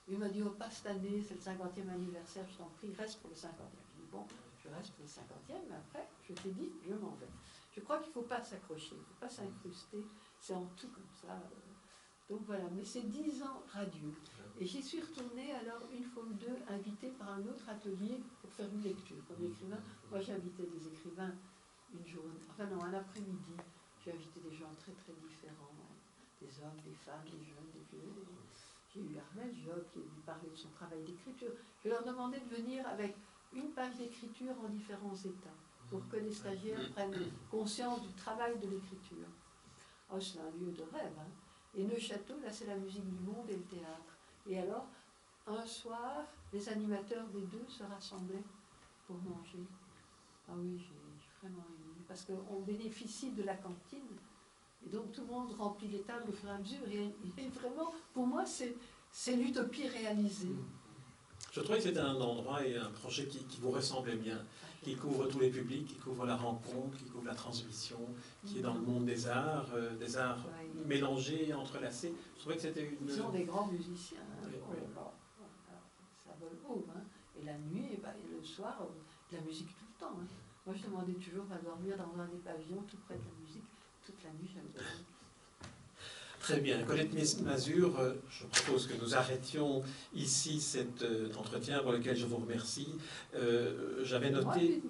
Speaker 2: Il m'a dit, oh, pas cette année, c'est le 50e anniversaire, je t'en prie, reste pour le 50e. J'ai dit, bon, je reste pour le 50e, mais après, je t'ai dit, je m'en vais. Je crois qu'il ne faut pas s'accrocher, il ne faut pas s'incruster, c'est en tout comme ça. Donc voilà, mais c'est 10 ans radieux. Et j'y suis retournée alors une fois ou deux, invitée par un autre atelier pour faire une lecture. Comme écrivain, moi j'ai invité des écrivains une journée, enfin non, un après-midi. J'ai invité des gens très très différents, des hommes, des femmes, des jeunes, des vieux. J'ai eu Armel Job qui est venu parler de son travail d'écriture. Je leur demandais de venir avec une page d'écriture en différents états, pour que les stagiaires prennent conscience du travail de l'écriture. Oh, c'est un lieu de rêve, hein. Et Neuchâteau, là, c'est la musique du monde et le théâtre. Et alors, un soir, les animateurs des deux se rassemblaient pour manger. Ah oui, j'ai vraiment aimé. Parce qu'on bénéficie de la cantine. Et donc, tout le monde remplit les tables au fur et à mesure. Et vraiment, pour moi, c'est l'utopie réalisée.
Speaker 1: Je trouvais que c'était un endroit et un projet qui vous ressemblait bien, qui couvre tous les publics, qui couvre la rencontre, qui couvre la transmission, qui est dans le monde des arts mélangés, entrelacés. Je trouvais que c'était une...
Speaker 2: Ils sont des grands musiciens. Hein.
Speaker 1: Oui, oui.
Speaker 2: Ça vole haut. Hein. Et la nuit, et le soir, de la musique tout le temps. Hein. Moi, je demandais toujours à dormir dans un des pavillons, tout près de la musique. Toute la nuit, j'avais dormi.
Speaker 1: Très bien. Colette Mazur, je propose que nous arrêtions ici cet entretien pour lequel je vous remercie. J'avais noté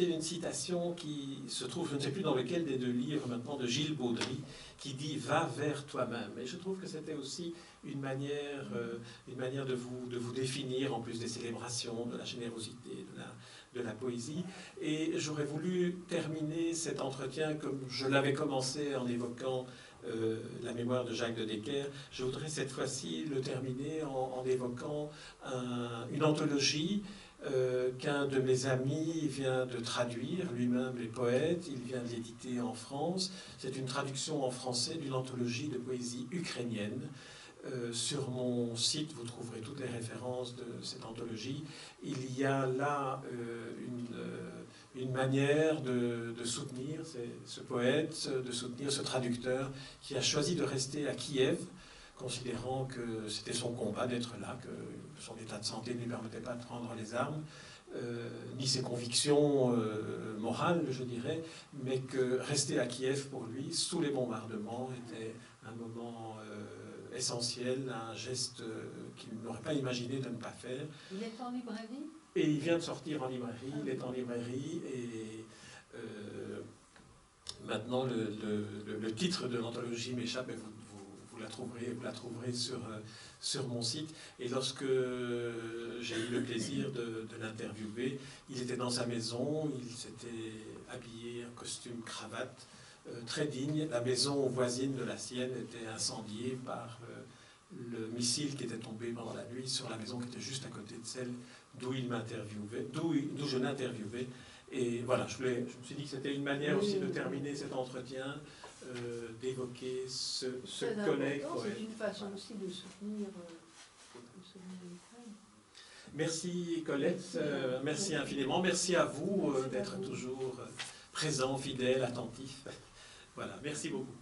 Speaker 1: une citation qui se trouve, je ne sais plus dans lequel des deux livres maintenant, de Gilles Baudry, qui dit « Va vers toi-même ». Et je trouve que c'était aussi une manière de vous définir, en plus des célébrations, de la générosité, de la poésie. Et j'aurais voulu terminer cet entretien comme je l'avais commencé en évoquant la mémoire de Jacques de Decker. Je voudrais cette fois-ci le terminer en évoquant une anthologie qu'un de mes amis vient de traduire, lui-même est poète, il vient de l'éditer en France. C'est une traduction en français d'une anthologie de poésie ukrainienne. Sur mon site, vous trouverez toutes les références de cette anthologie. Il y a là une manière de soutenir ce poète, de soutenir ce traducteur qui a choisi de rester à Kiev, considérant que c'était son combat d'être là, que son état de santé ne lui permettait pas de prendre les armes, ni ses convictions morales, je dirais, mais que rester à Kiev pour lui, sous les bombardements, était un moment essentiel, un geste qu'il n'aurait pas imaginé de ne pas faire.
Speaker 2: Il est en librairie ?
Speaker 1: Et il vient de sortir en librairie, il est en librairie, et maintenant le titre de l'anthologie m'échappe, mais vous la trouverez sur mon site. Et lorsque j'ai eu le plaisir de l'interviewer, il était dans sa maison, il s'était habillé en costume cravate, très digne. La maison voisine de la sienne était incendiée par le missile qui était tombé pendant la nuit sur la maison qui était juste à côté de celle d'où il m'interviewait, d'où je l'interviewais. Et voilà, je me suis dit que c'était une manière aussi de terminer cet entretien, d'évoquer ce collègue poète.
Speaker 2: C'est une façon aussi de soutenir l'Ukraine.
Speaker 1: Merci Colette, merci infiniment. Merci à vous d'être toujours présent, fidèle, attentif. Voilà, merci beaucoup.